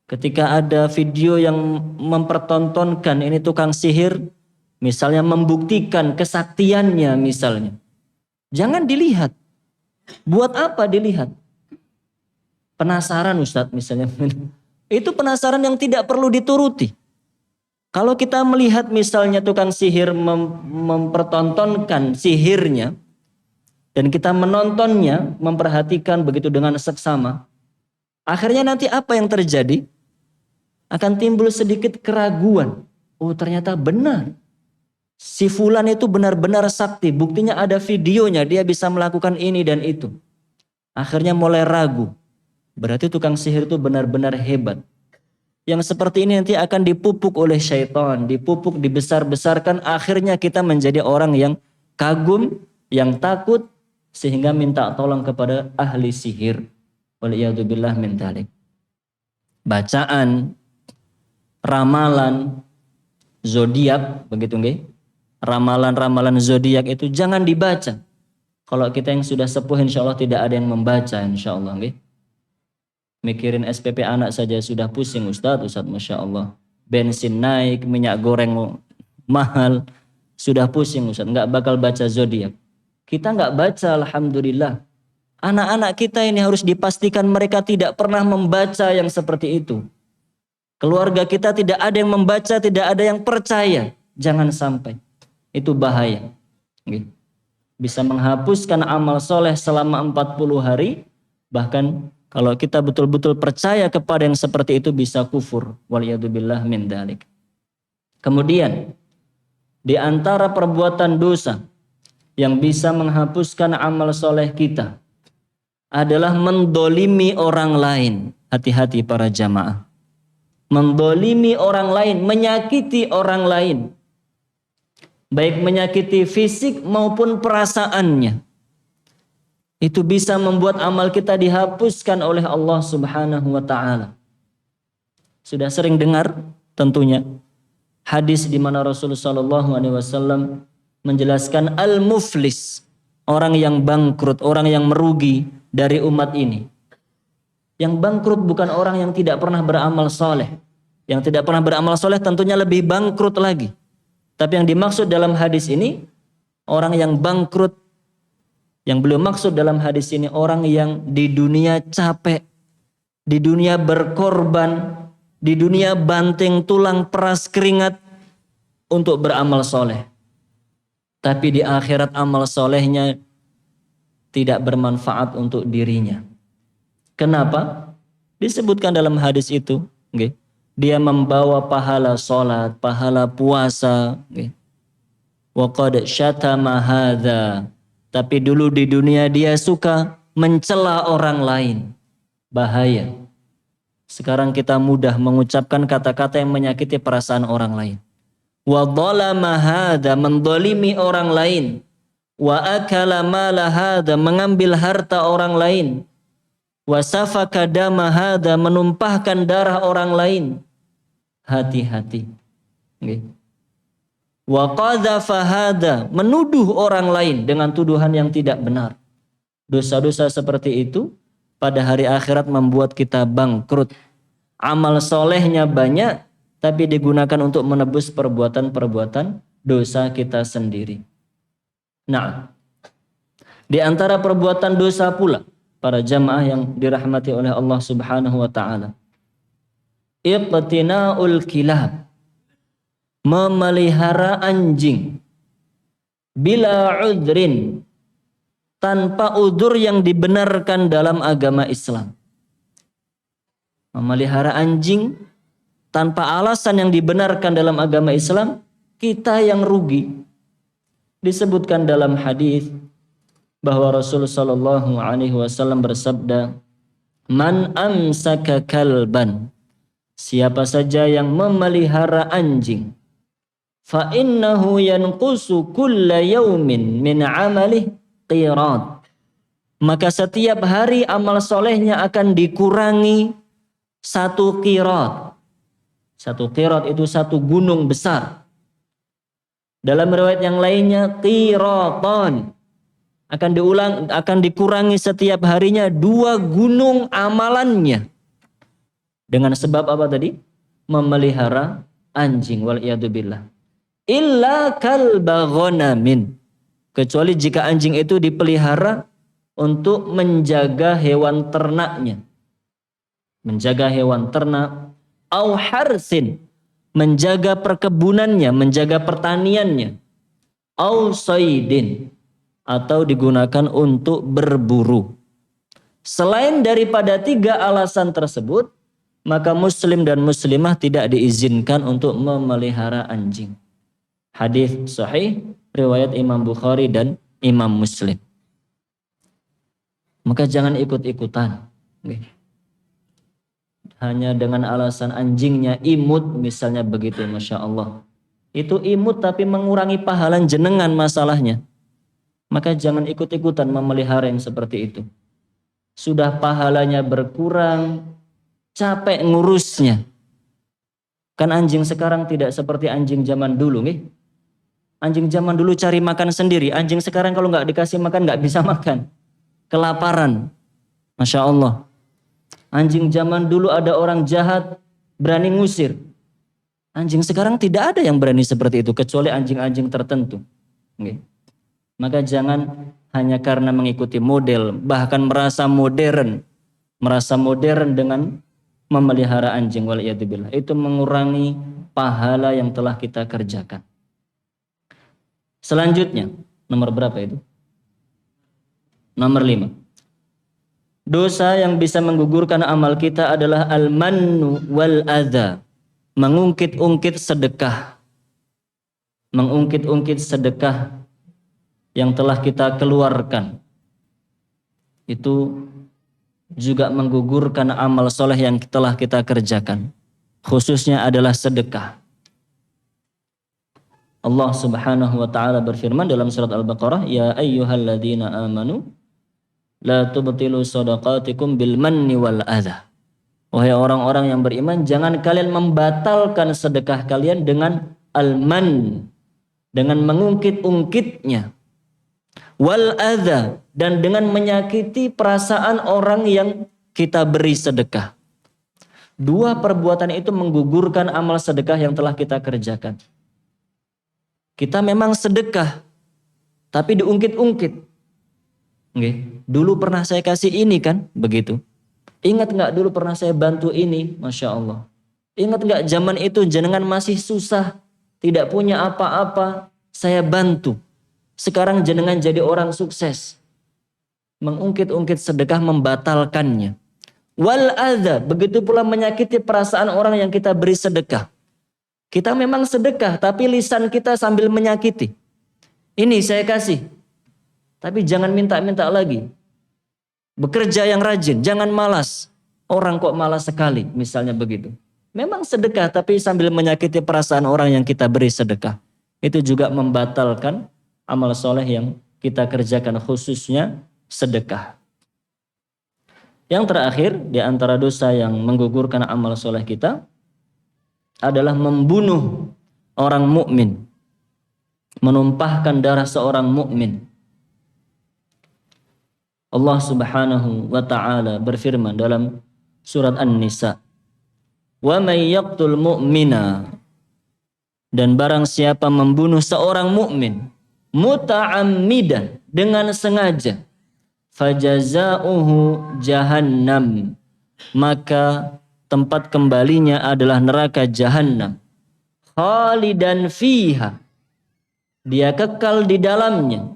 Ketika ada video yang mempertontonkan ini tukang sihir, misalnya membuktikan kesaktiannya misalnya. Jangan dilihat. Buat apa dilihat? Penasaran Ustadz misalnya. Itu penasaran yang tidak perlu dituruti. Kalau kita melihat misalnya tukang sihir mempertontonkan sihirnya, dan kita menontonnya, memperhatikan begitu dengan seksama, akhirnya nanti apa yang terjadi? Akan timbul sedikit keraguan. Oh ternyata benar. Si fulan itu benar-benar sakti. Buktinya ada videonya, dia bisa melakukan ini dan itu. Akhirnya mulai ragu. Berarti tukang sihir itu benar-benar hebat. Yang seperti ini nanti akan dipupuk oleh syaitan, dipupuk, dibesar-besarkan, akhirnya kita menjadi orang yang kagum, yang takut, sehingga minta tolong kepada ahli sihir. Waliyadzubillah min dzalik. Bacaan, ramalan, zodiak, begitu nggih? Ramalan-ramalan zodiak itu jangan dibaca. Kalau kita yang sudah sepuh insya Allah tidak ada yang membaca insya Allah nggih. Mikirin SPP anak saja sudah pusing Ustadz, Masya Allah. Bensin naik, minyak goreng mahal, sudah pusing Ustadz. Nggak bakal baca zodiak. Kita nggak baca, alhamdulillah. Anak-anak kita ini harus dipastikan mereka tidak pernah membaca yang seperti itu. Keluarga kita tidak ada yang membaca, tidak ada yang percaya. Jangan sampai. Itu bahaya. Bisa menghapuskan amal soleh selama 40 hari, bahkan kalau kita betul-betul percaya kepada yang seperti itu bisa kufur. Waliyadzubillah min dzalik. Kemudian di antara perbuatan dosa yang bisa menghapuskan amal soleh kita adalah mendolimi orang lain. Hati-hati para jamaah. Mendolimi orang lain, menyakiti orang lain. Baik menyakiti fisik maupun perasaannya. Itu bisa membuat amal kita dihapuskan oleh Allah Subhanahu wa ta'ala. Sudah sering dengar tentunya hadis di mana Rasulullah SAW menjelaskan al-muflis, orang yang bangkrut, orang yang merugi dari umat ini. Yang bangkrut bukan orang yang tidak pernah beramal soleh. Yang tidak pernah beramal soleh tentunya lebih bangkrut lagi. Tapi yang dimaksud dalam hadis ini orang yang bangkrut. Yang beliau maksud dalam hadis ini orang yang di dunia capek, di dunia berkorban, di dunia banting tulang peras keringat untuk beramal soleh. Tapi di akhirat amal solehnya tidak bermanfaat untuk dirinya. Kenapa? Disebutkan dalam hadis itu, okay? Dia membawa pahala sholat, pahala puasa, okay? Wa qad syatama hadza. Tapi dulu di dunia dia suka mencela orang lain. Bahaya. Sekarang kita mudah mengucapkan kata-kata yang menyakiti perasaan orang lain. Wa dhalama hadza, mendolimi orang lain. Wa akala mala hadza, mengambil harta orang lain. Wa safaka dama hadza, menumpahkan darah orang lain. Hati-hati. Okay. Wa qadhafa hadza, menuduh orang lain dengan tuduhan yang tidak benar. Dosa-dosa seperti itu pada hari akhirat membuat kita bangkrut. Amal solehnya banyak, tapi digunakan untuk menebus perbuatan-perbuatan dosa kita sendiri. Nah, di antara perbuatan dosa pula para jamaah yang dirahmati oleh Allah Subhanahu wa taala, iqtina'ul kilab, memelihara anjing bila udrin, tanpa udzur yang dibenarkan dalam agama Islam. Memelihara anjing tanpa alasan yang dibenarkan dalam agama Islam, kita yang rugi. Disebutkan dalam hadis bahwa Rasulullah sallallahu alaihi wasallam bersabda, "Man amsaka kalban," siapa saja yang memelihara anjing, fa innahu yanqusu kulla yaumin min amalih qirat, maka setiap hari amal solehnya akan dikurangi satu qirat. Satu qirat itu satu gunung besar. Dalam riwayat yang lainnya qiratan, akan dikurangi setiap harinya 2 gunung amalannya. Dengan sebab apa tadi? Memelihara anjing, wal iyadzubillah. Illa kalba ghanamin, kecuali jika anjing itu dipelihara untuk menjaga hewan ternaknya. Menjaga hewan ternak, au harsin, menjaga perkebunannya, menjaga pertaniannya, au saidin, atau digunakan untuk berburu. Selain daripada 3 alasan tersebut, maka muslim dan muslimah tidak diizinkan untuk memelihara anjing. Hadis sahih riwayat Imam Bukhari dan Imam Muslim. Maka jangan ikut-ikutan. Hanya dengan alasan anjingnya imut misalnya begitu, Masya Allah. Itu imut tapi mengurangi pahala jenengan masalahnya. Maka jangan ikut-ikutan memelihara yang seperti itu. Sudah pahalanya berkurang, capek ngurusnya. Kan anjing sekarang tidak seperti anjing zaman dulu, nih. Anjing zaman dulu cari makan sendiri. Anjing sekarang kalau nggak dikasih makan nggak bisa makan. Kelaparan. Masya Allah. Anjing zaman dulu ada orang jahat berani ngusir. Anjing sekarang tidak ada yang berani seperti itu kecuali anjing-anjing tertentu. Okay. Maka jangan hanya karena mengikuti model, bahkan merasa modern dengan memelihara anjing, waliyadzubillah. Itu mengurangi pahala yang telah kita kerjakan. Selanjutnya, nomor berapa itu? Nomor 5. Dosa yang bisa menggugurkan amal kita adalah al-mannu wal adza, mengungkit-ungkit sedekah. Mengungkit-ungkit sedekah yang telah kita keluarkan. Itu juga menggugurkan amal soleh yang telah kita kerjakan. Khususnya adalah sedekah. Allah Subhanahu wa taala berfirman dalam surat Al-Baqarah, "Ya ayyuhalladzina amanu la tubtilu shadaqatikum bil manni wal adza." Wahai orang-orang yang beriman, jangan kalian membatalkan sedekah kalian dengan al-man, dengan mengungkit-ungkitnya, wal adza, dan dengan menyakiti perasaan orang yang kita beri sedekah. 2 perbuatan itu menggugurkan amal sedekah yang telah kita kerjakan. Kita memang sedekah, tapi diungkit-ungkit. Okay. Dulu pernah saya kasih ini kan, begitu. Ingat nggak dulu pernah saya bantu ini, Masya Allah. Ingat nggak zaman itu jenengan masih susah, tidak punya apa-apa, saya bantu. Sekarang jenengan jadi orang sukses. Mengungkit-ungkit sedekah membatalkannya. Wal adza, begitu pula menyakiti perasaan orang yang kita beri sedekah. Kita memang sedekah, tapi lisan kita sambil menyakiti. Ini saya kasih, tapi jangan minta-minta lagi. Bekerja yang rajin, jangan malas. Orang kok malas sekali, misalnya begitu. Memang sedekah, tapi sambil menyakiti perasaan orang yang kita beri sedekah. Itu juga membatalkan amal soleh yang kita kerjakan, khususnya sedekah. Yang terakhir, di antara dosa yang menggugurkan amal soleh kita adalah membunuh orang mukmin, menumpahkan darah seorang mukmin. Allah Subhanahu wa taala berfirman dalam surat An-Nisa, "Wa may yaqtul mu'mina Dan barang siapa membunuh seorang mukmin muta'ammidan, dengan sengaja, fajazauhu jahannam, maka tempat kembalinya adalah neraka jahannam, khalidan fiha, dia kekal di dalamnya,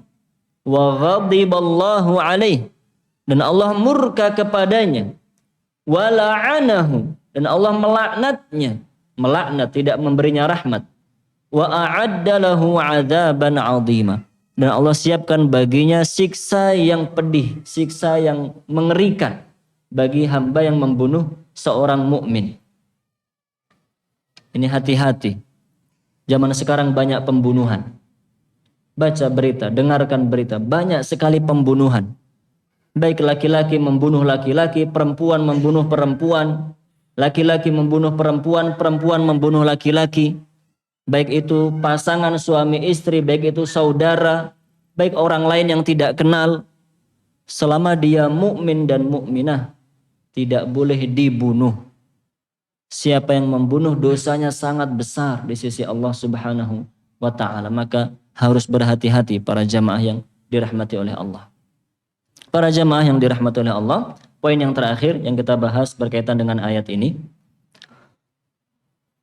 wa ghadiballahu alaih, dan Allah murka kepadanya, wa la'anahu, dan Allah melaknatnya, melaknat, tidak memberinya rahmat, wa a'adda lahu 'adzaban 'azima, dan Allah siapkan baginya siksa yang pedih, siksa yang mengerikan bagi hamba yang membunuh seorang mukmin. Ini hati-hati. Zaman sekarang banyak pembunuhan. Baca berita, dengarkan berita, banyak sekali pembunuhan. Baik laki-laki membunuh laki-laki, perempuan membunuh perempuan, laki-laki membunuh perempuan, perempuan membunuh laki-laki. Baik itu pasangan suami istri, baik itu saudara, baik orang lain yang tidak kenal. Selama dia mukmin dan mukminah, tidak boleh dibunuh. Siapa yang membunuh dosanya sangat besar di sisi Allah Subhanahu wa ta'ala. Maka harus berhati-hati para jamaah yang dirahmati oleh Allah. Para jamaah yang dirahmati oleh Allah, poin yang terakhir yang kita bahas berkaitan dengan ayat ini.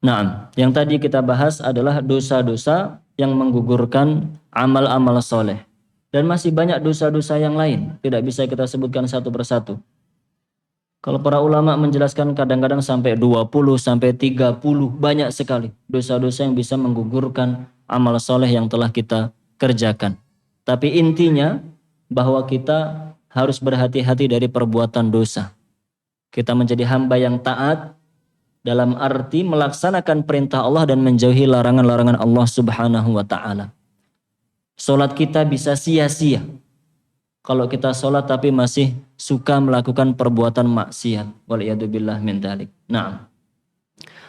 Nah, yang tadi kita bahas adalah dosa-dosa yang menggugurkan amal-amal soleh. Dan masih banyak dosa-dosa yang lain, tidak bisa kita sebutkan satu persatu. Kalau para ulama menjelaskan kadang-kadang sampai 20, sampai 30, banyak sekali dosa-dosa yang bisa menggugurkan amal soleh yang telah kita kerjakan. Tapi intinya bahwa kita harus berhati-hati dari perbuatan dosa. Kita menjadi hamba yang taat dalam arti melaksanakan perintah Allah dan menjauhi larangan-larangan Allah Subhanahu wa ta'ala. Salat kita bisa sia-sia kalau kita sholat tapi masih suka melakukan perbuatan maksiat. Waliyadzubillah min dzalik. Nah,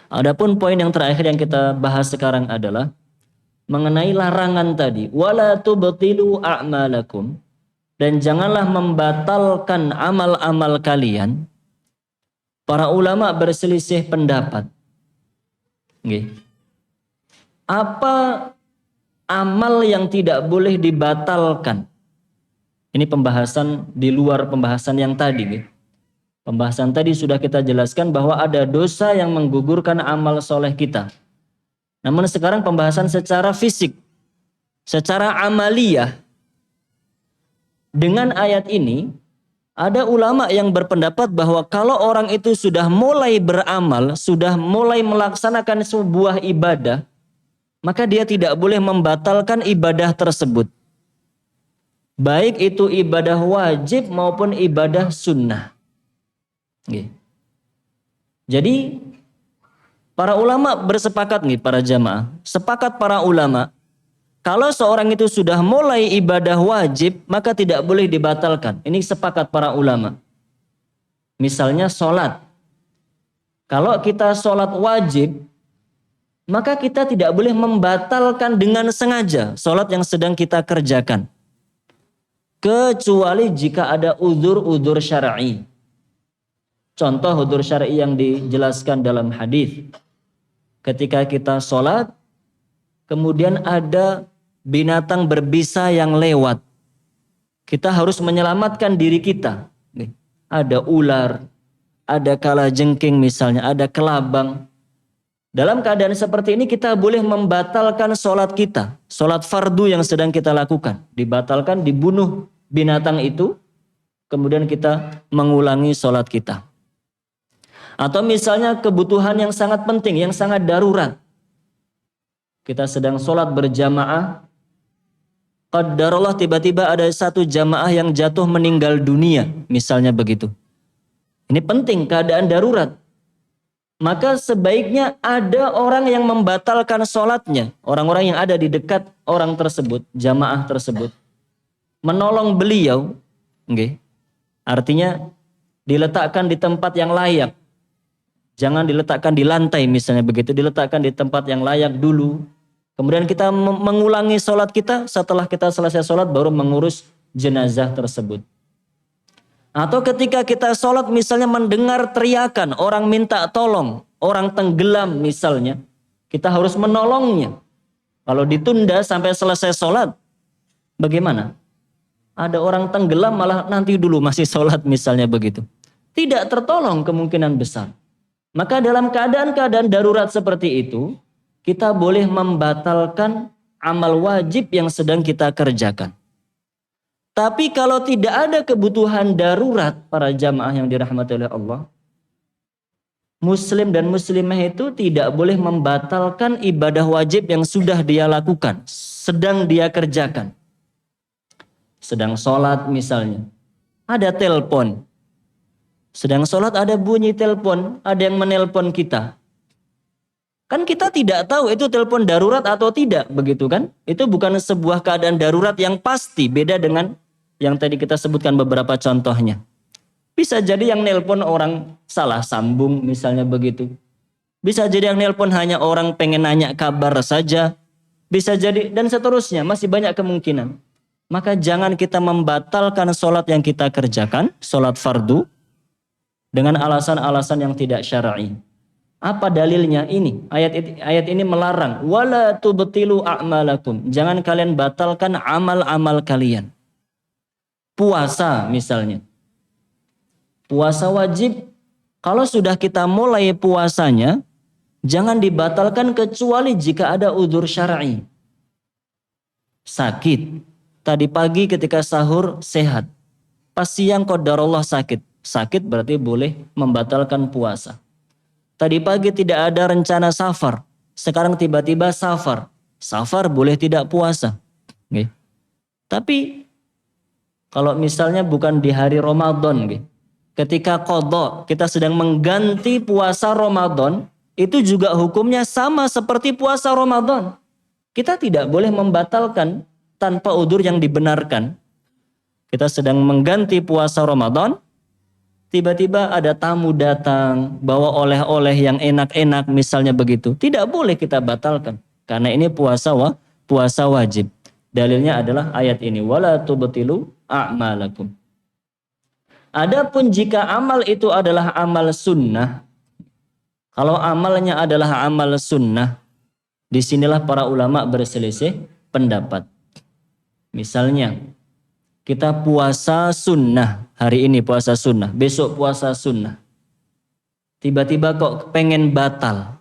adapun poin yang terakhir yang kita bahas sekarang adalah mengenai larangan tadi. Wala tubtilu a'malakum, dan janganlah membatalkan amal-amal kalian. Para ulama berselisih pendapat. Apa amal yang tidak boleh dibatalkan? Ini pembahasan di luar pembahasan yang tadi. Pembahasan tadi sudah kita jelaskan bahwa ada dosa yang menggugurkan amal soleh kita. Namun sekarang pembahasan secara fisik, secara amaliyah. Dengan ayat ini, ada ulama yang berpendapat bahwa kalau orang itu sudah mulai beramal, sudah mulai melaksanakan sebuah ibadah, maka dia tidak boleh membatalkan ibadah tersebut. Baik itu ibadah wajib maupun ibadah sunnah. Jadi para ulama bersepakat para jamaah. Sepakat para ulama, kalau seorang itu sudah mulai ibadah wajib, maka tidak boleh dibatalkan. Ini sepakat para ulama. Misalnya sholat. Kalau kita sholat wajib, maka kita tidak boleh membatalkan dengan sengaja sholat yang sedang kita kerjakan. Kecuali jika ada udzur-udzur syar'i. Contoh udzur syar'i yang dijelaskan dalam hadis. Ketika kita sholat, kemudian ada binatang berbisa yang lewat. Kita harus menyelamatkan diri kita. Ada ular, ada kalajengking misalnya, ada kelabang. Dalam keadaan seperti ini kita boleh membatalkan sholat kita. Sholat fardu yang sedang kita lakukan. Dibatalkan, dibunuh binatang itu, kemudian kita mengulangi sholat kita. Atau misalnya kebutuhan yang sangat penting, yang sangat darurat. Kita sedang sholat berjamaah, qadarullah tiba-tiba ada satu jamaah yang jatuh meninggal dunia, misalnya begitu. Ini penting, keadaan darurat. Maka sebaiknya ada orang yang membatalkan sholatnya. Orang-orang yang ada di dekat orang tersebut, jamaah tersebut. Menolong beliau, artinya diletakkan di tempat yang layak. Jangan diletakkan di lantai misalnya begitu, diletakkan di tempat yang layak dulu. Kemudian kita mengulangi sholat kita, setelah kita selesai sholat baru mengurus jenazah tersebut. Atau ketika kita sholat misalnya mendengar teriakan, orang minta tolong, orang tenggelam misalnya. Kita harus menolongnya. Kalau ditunda sampai selesai sholat, bagaimana? Ada orang tenggelam malah nanti dulu masih sholat misalnya begitu. Tidak tertolong kemungkinan besar. Maka dalam keadaan-keadaan darurat seperti itu, kita boleh membatalkan amal wajib yang sedang kita kerjakan. Tapi kalau tidak ada kebutuhan darurat, para jamaah yang dirahmati oleh Allah, Muslim dan muslimah itu tidak boleh membatalkan ibadah wajib yang sudah dia lakukan, sedang dia kerjakan. Sedang sholat misalnya, ada telepon. Sedang sholat ada bunyi telepon, ada yang menelpon kita. Kan kita tidak tahu itu telepon darurat atau tidak, begitu kan? Itu bukan sebuah keadaan darurat yang pasti, beda dengan yang tadi kita sebutkan beberapa contohnya. Bisa jadi yang nelpon orang salah sambung misalnya begitu. Bisa jadi yang nelpon hanya orang pengen nanya kabar saja. Bisa jadi dan seterusnya, masih banyak kemungkinan. Maka jangan kita membatalkan sholat yang kita kerjakan, sholat fardu, dengan alasan-alasan yang tidak syar'i. Apa dalilnya? Ini ayat ini melarang, wala tubtilu a'malakum. Jangan kalian batalkan amal-amal kalian. Puasa misalnya. Puasa wajib, kalau sudah kita mulai puasanya, jangan dibatalkan kecuali jika ada udzur syar'i. Sakit. Tadi pagi ketika sahur sehat. Pas siang qadarullah sakit. Sakit berarti boleh membatalkan puasa. Tadi pagi tidak ada rencana safar. Sekarang tiba-tiba safar. Safar boleh tidak puasa. Okay. Tapi kalau misalnya bukan di hari Ramadan, okay, ketika qadha, kita sedang mengganti puasa Ramadan, itu juga hukumnya sama seperti puasa Ramadan. Kita tidak boleh membatalkan tanpa udzur yang dibenarkan. Kita sedang mengganti puasa Ramadan, tiba-tiba ada tamu datang, bawa oleh-oleh yang enak-enak misalnya begitu. Tidak boleh kita batalkan. Karena ini puasa wajib. Dalilnya adalah ayat ini. Wala tubtilu a'malakum. Adapun jika amal itu adalah amal sunnah. Kalau amalnya adalah amal sunnah. Disinilah para ulama berselisih pendapat. Misalnya, kita puasa sunnah, hari ini puasa sunnah, besok puasa sunnah. Tiba-tiba kok pengen batal.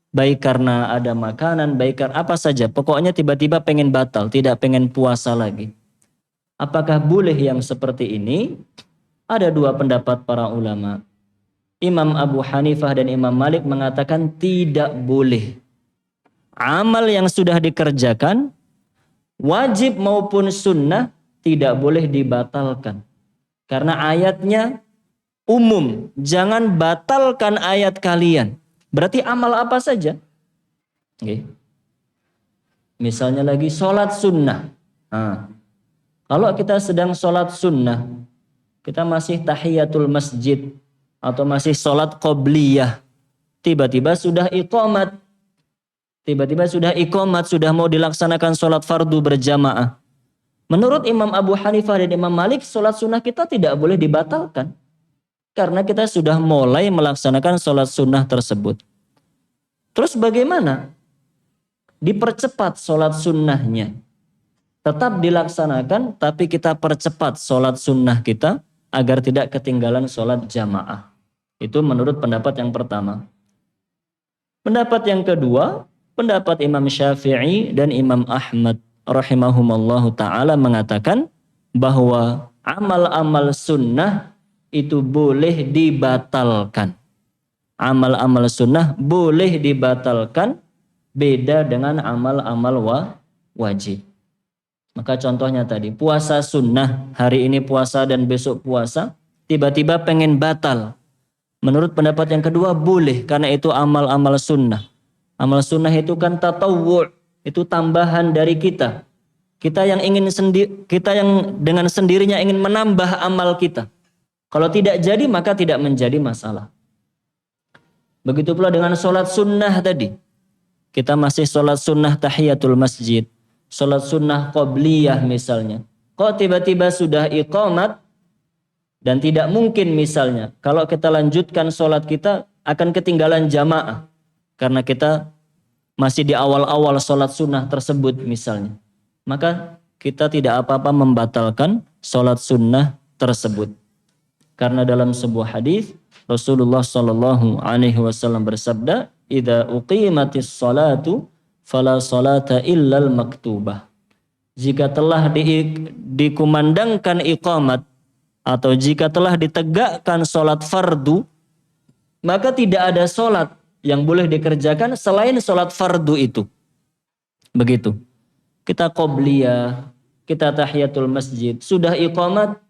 Baik karena ada makanan, baik karena apa saja. Pokoknya tiba-tiba pengen batal, tidak pengen puasa lagi. Apakah boleh yang seperti ini? Ada dua pendapat para ulama. Imam Abu Hanifah dan Imam Malik mengatakan tidak boleh. Amal yang sudah dikerjakan, wajib maupun sunnah, tidak boleh dibatalkan. Karena ayatnya umum. Jangan batalkan ayat kalian. Berarti amal apa saja. Okay. Misalnya lagi sholat sunnah. Nah, kalau kita sedang sholat sunnah, kita masih tahiyatul masjid atau masih sholat qobliyah. Tiba-tiba sudah iqamat. Sudah mau dilaksanakan sholat fardu berjamaah. Menurut Imam Abu Hanifah dan Imam Malik, sholat sunnah kita tidak boleh dibatalkan. Karena kita sudah mulai melaksanakan sholat sunnah tersebut. Terus bagaimana? Dipercepat sholat sunnahnya. Tetap dilaksanakan, tapi kita percepat sholat sunnah kita agar tidak ketinggalan sholat jamaah. Itu menurut pendapat yang pertama. Pendapat yang kedua, pendapat Imam Syafi'i dan Imam Ahmad rahimahumallahu ta'ala mengatakan bahwa amal-amal sunnah itu boleh dibatalkan. Amal-amal sunnah boleh dibatalkan, beda dengan amal-amal wajib. Maka contohnya tadi, puasa sunnah, hari ini puasa dan besok puasa, tiba-tiba pengen batal. Menurut pendapat yang kedua boleh, karena itu amal-amal sunnah. Amal sunnah itu kan tatawwu', itu tambahan dari kita. Kita yang dengan sendirinya ingin menambah amal kita. Kalau tidak jadi maka tidak menjadi masalah. Begitu pula dengan sholat sunnah tadi. Kita masih sholat sunnah tahiyatul masjid, sholat sunnah qobliyah misalnya. Kok tiba-tiba sudah iqamat dan tidak mungkin misalnya kalau kita lanjutkan sholat kita akan ketinggalan jamaah karena kita masih di awal-awal sholat sunnah tersebut misalnya, maka kita tidak apa-apa membatalkan sholat sunnah tersebut. Karena dalam sebuah hadis Rasulullah Shallallahu Alaihi Wasallam bersabda, "Idza uqimatis sholatu, fala sholata illal maktubah." Jika telah dikumandangkan iqamat atau jika telah ditegakkan sholat fardu, maka tidak ada sholat yang boleh dikerjakan selain sholat fardu itu. Begitu. Kita qobliyah, kita tahiyatul masjid, sudah iqamat,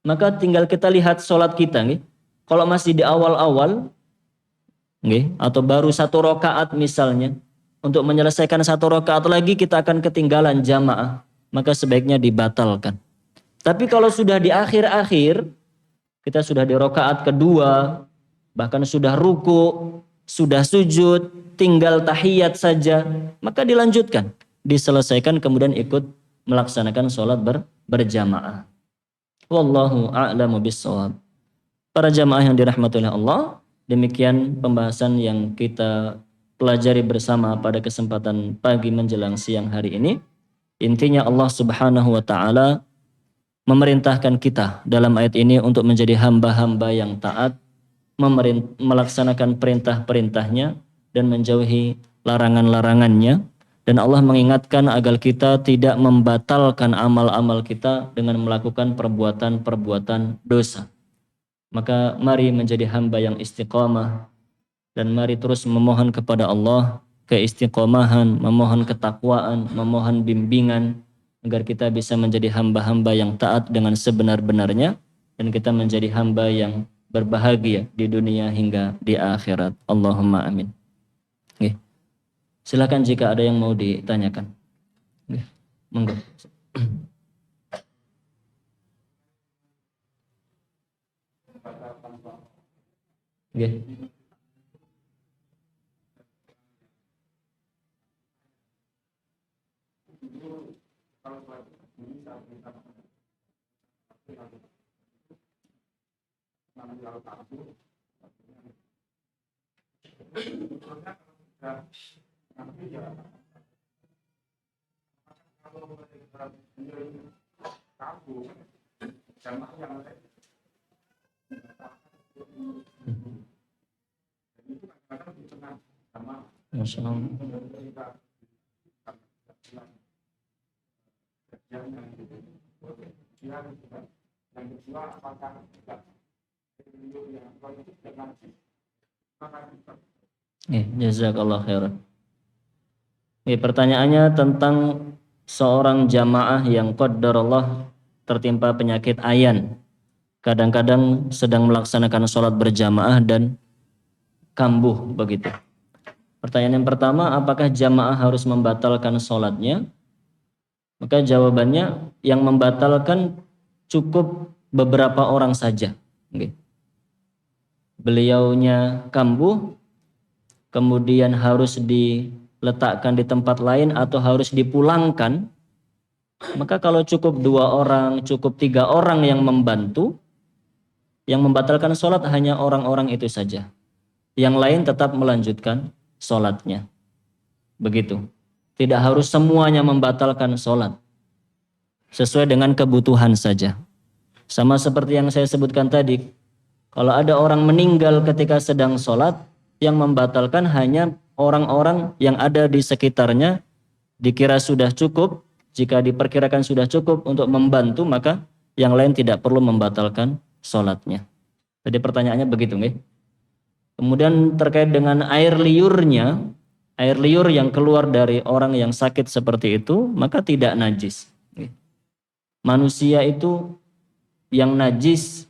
maka tinggal kita lihat sholat kita. Nih. Kalau masih di awal-awal, atau baru 1 rakaat misalnya, untuk menyelesaikan 1 rakaat lagi kita akan ketinggalan jamaah, maka sebaiknya dibatalkan. Tapi kalau sudah di akhir-akhir, kita sudah di rakaat kedua, bahkan sudah ruku, sudah sujud, tinggal tahiyat saja, maka dilanjutkan, diselesaikan kemudian ikut melaksanakan sholat berjamaah. Wallahu a'lamu bissawab. Para jamaah yang dirahmati oleh Allah, demikian pembahasan yang kita pelajari bersama pada kesempatan pagi menjelang siang hari ini. Intinya Allah Subhanahu wa taala memerintahkan kita dalam ayat ini untuk menjadi hamba-hamba yang taat, melaksanakan perintah-perintahnya dan menjauhi larangan-larangannya. Dan Allah mengingatkan agar kita tidak membatalkan amal-amal kita dengan melakukan perbuatan-perbuatan dosa. Maka mari menjadi hamba yang istiqamah dan mari terus memohon kepada Allah keistiqomahan, memohon ketakwaan, memohon bimbingan agar kita bisa menjadi hamba-hamba yang taat dengan sebenar-benarnya dan kita menjadi hamba yang berbahagia di dunia hingga di akhirat. Allahumma amin. Oke. Silakan jika ada yang mau ditanyakan. Oke. Monggo. Oke. Masya Allah. Jazakallah khairan. Pertanyaannya tentang seorang jamaah yang qadarullah tertimpa penyakit ayan. Kadang-kadang sedang melaksanakan sholat berjamaah dan kambuh begitu. Pertanyaan yang pertama, apakah jamaah harus membatalkan sholatnya? Maka jawabannya yang membatalkan cukup beberapa orang saja. Beliaunya kambuh, kemudian harus diletakkan di tempat lain atau harus dipulangkan. Maka kalau cukup 2 orang, cukup 3 orang yang membantu, yang membatalkan sholat hanya orang-orang itu saja. Yang lain tetap melanjutkan sholatnya. Begitu. Tidak harus semuanya membatalkan sholat. Sesuai dengan kebutuhan saja. Sama seperti yang saya sebutkan tadi. Kalau ada orang meninggal ketika sedang sholat, yang membatalkan hanya orang-orang yang ada di sekitarnya. Dikira sudah cukup. Jika diperkirakan sudah cukup untuk membantu, maka yang lain tidak perlu membatalkan sholatnya. Jadi pertanyaannya begitu, nggih. Kemudian terkait dengan air liurnya, air liur yang keluar dari orang yang sakit seperti itu, maka tidak najis. Manusia itu yang najis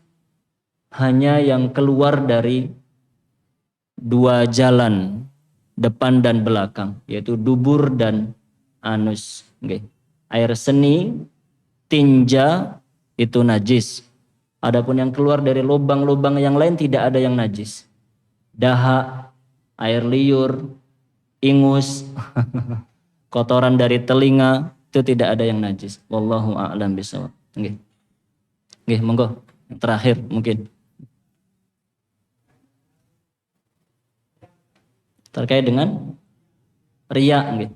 hanya yang keluar dari 2 jalan, depan dan belakang, yaitu dubur dan anus. Air seni, tinja itu najis. Adapun yang keluar dari lubang-lubang yang lain tidak ada yang najis. Dahak, air liur, ingus, kotoran dari telinga, itu tidak ada yang najis. Wallahu a'lam bishawab. Nggih, monggo. Yang terakhir mungkin. Terkait dengan Riya nggih.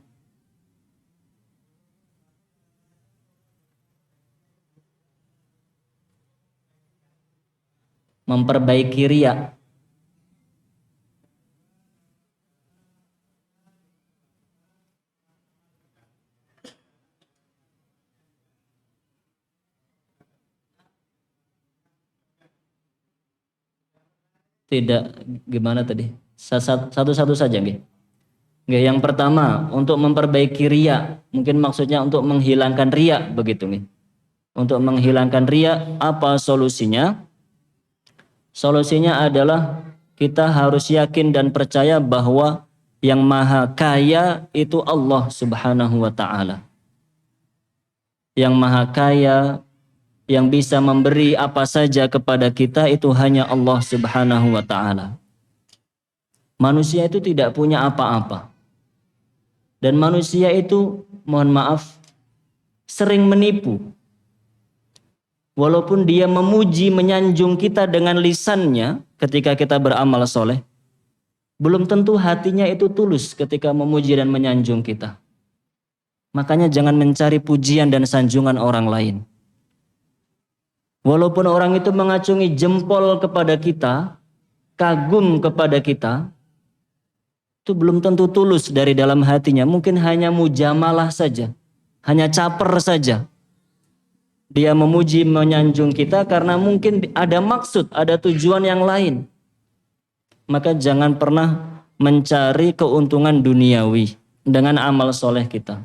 Memperbaiki riya. Tidak, gimana tadi? Satu-satu saja nggih. Nggih, yang pertama untuk memperbaiki riya, mungkin maksudnya untuk menghilangkan riya begitu nggih. Untuk menghilangkan riya apa solusinya? Solusinya adalah kita harus yakin dan percaya bahwa yang maha kaya itu Allah Subhanahu wa taala. Yang maha kaya, yang bisa memberi apa saja kepada kita itu hanya Allah Subhanahu wa taala. Manusia itu tidak punya apa-apa. Dan manusia itu, mohon maaf, sering menipu. Walaupun dia memuji, menyanjung kita dengan lisannya ketika kita beramal soleh, belum tentu hatinya itu tulus ketika memuji dan menyanjung kita. Makanya jangan mencari pujian dan sanjungan orang lain. Walaupun orang itu mengacungi jempol kepada kita, kagum kepada kita, itu belum tentu tulus dari dalam hatinya. Mungkin hanya mujamalah saja, hanya caper saja. Dia memuji, menyanjung kita karena mungkin ada maksud, ada tujuan yang lain. Maka jangan pernah mencari keuntungan duniawi dengan amal soleh kita.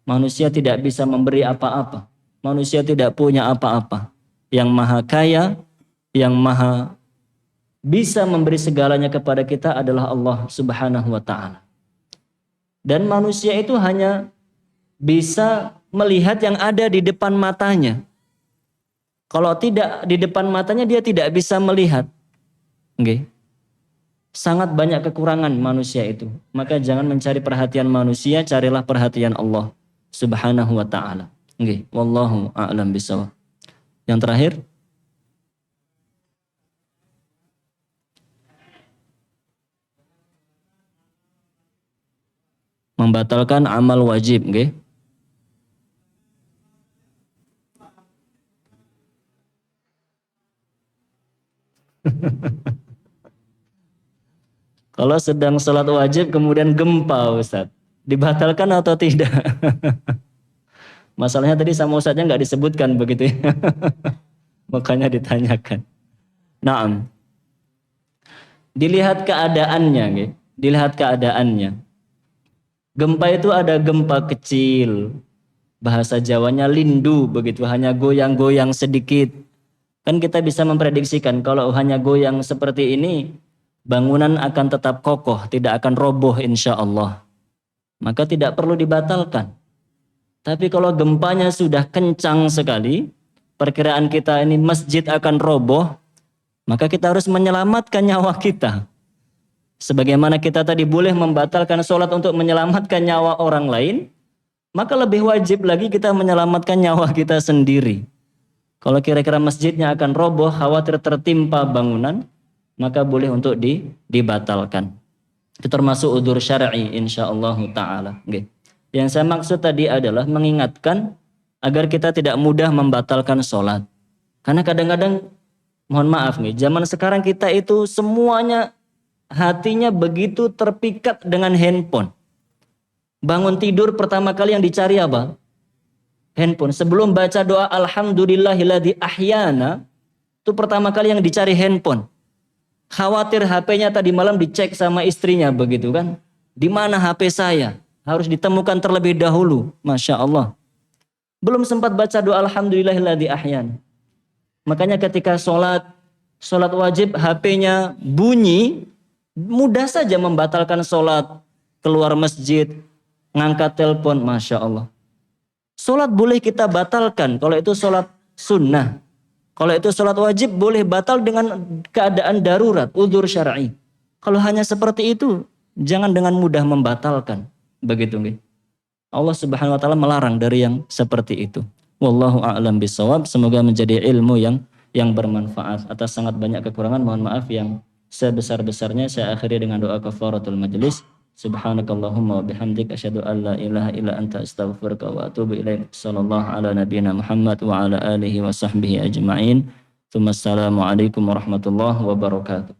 Manusia tidak bisa memberi apa-apa. Manusia tidak punya apa-apa. Yang maha kaya, yang maha bisa memberi segalanya kepada kita adalah Allah Subhanahu wa taala. Dan manusia itu hanya bisa melihat yang ada di depan matanya. Kalau tidak di depan matanya dia tidak bisa melihat. Okay. Sangat banyak kekurangan manusia itu. Maka jangan mencari perhatian manusia, carilah perhatian Allah Subhanahu wa taala. Okay. Wallahu a'lam bishawab. Yang terakhir, membatalkan amal wajib, nggih. Kalau sedang sholat wajib kemudian gempa Ustaz, dibatalkan atau tidak? Masalahnya tadi sama Ustaznya nggak disebutkan begitu ya. Makanya ditanyakan. Naam. Dilihat keadaannya, nggih. Dilihat keadaannya. Gempa itu ada gempa kecil, bahasa Jawanya lindu begitu, hanya goyang-goyang sedikit. Kan kita bisa memprediksikan kalau hanya goyang seperti ini, bangunan akan tetap kokoh, tidak akan roboh insya Allah. Maka tidak perlu dibatalkan. Tapi kalau gempanya sudah kencang sekali, perkiraan kita ini masjid akan roboh, maka kita harus menyelamatkan nyawa kita. Sebagaimana kita tadi boleh membatalkan sholat untuk menyelamatkan nyawa orang lain, maka lebih wajib lagi kita menyelamatkan nyawa kita sendiri. Kalau kira-kira masjidnya akan roboh, khawatir tertimpa bangunan, maka boleh untuk dibatalkan. Itu termasuk udzur syar'i insyaallah ta'ala. Yang saya maksud tadi adalah mengingatkan agar kita tidak mudah membatalkan sholat. Karena kadang-kadang, mohon maaf nih, zaman sekarang kita itu semuanya hatinya begitu terpikat dengan handphone. Bangun tidur pertama kali yang dicari apa? Handphone. Sebelum baca doa alhamdulillahilladzi ahyana, itu pertama kali yang dicari handphone. Khawatir HP-nya tadi malam dicek sama istrinya begitu kan? Di mana HP saya? Harus ditemukan terlebih dahulu. Masya Allah. Belum sempat baca doa alhamdulillahilladzi ahyana. Makanya ketika sholat wajib HP-nya bunyi, mudah saja membatalkan sholat, keluar masjid, ngangkat telepon, Masya Allah. Sholat boleh kita batalkan kalau itu sholat sunnah. Kalau itu sholat wajib boleh batal dengan keadaan darurat, udzur syar'i. Kalau hanya seperti itu, jangan dengan mudah membatalkan. Begitu nih. Allah Subhanahu wa taala melarang dari yang seperti itu. Wallahu a'lam bishawab. Semoga menjadi ilmu yang bermanfaat. Atas sangat banyak kekurangan, mohon maaf yang sebesar-besarnya. Saya akhiri dengan doa kafaratul majelis. Subhanakallahumma wa bihamdik asyhadu an la ilaha illa anta astaghfiruka wa atubu ilaik. Sallallahu ala nabiyyina Muhammad wa ala alihi wa sahbihi ajma'in. Assalamualaikum warahmatullahi wabarakatuh.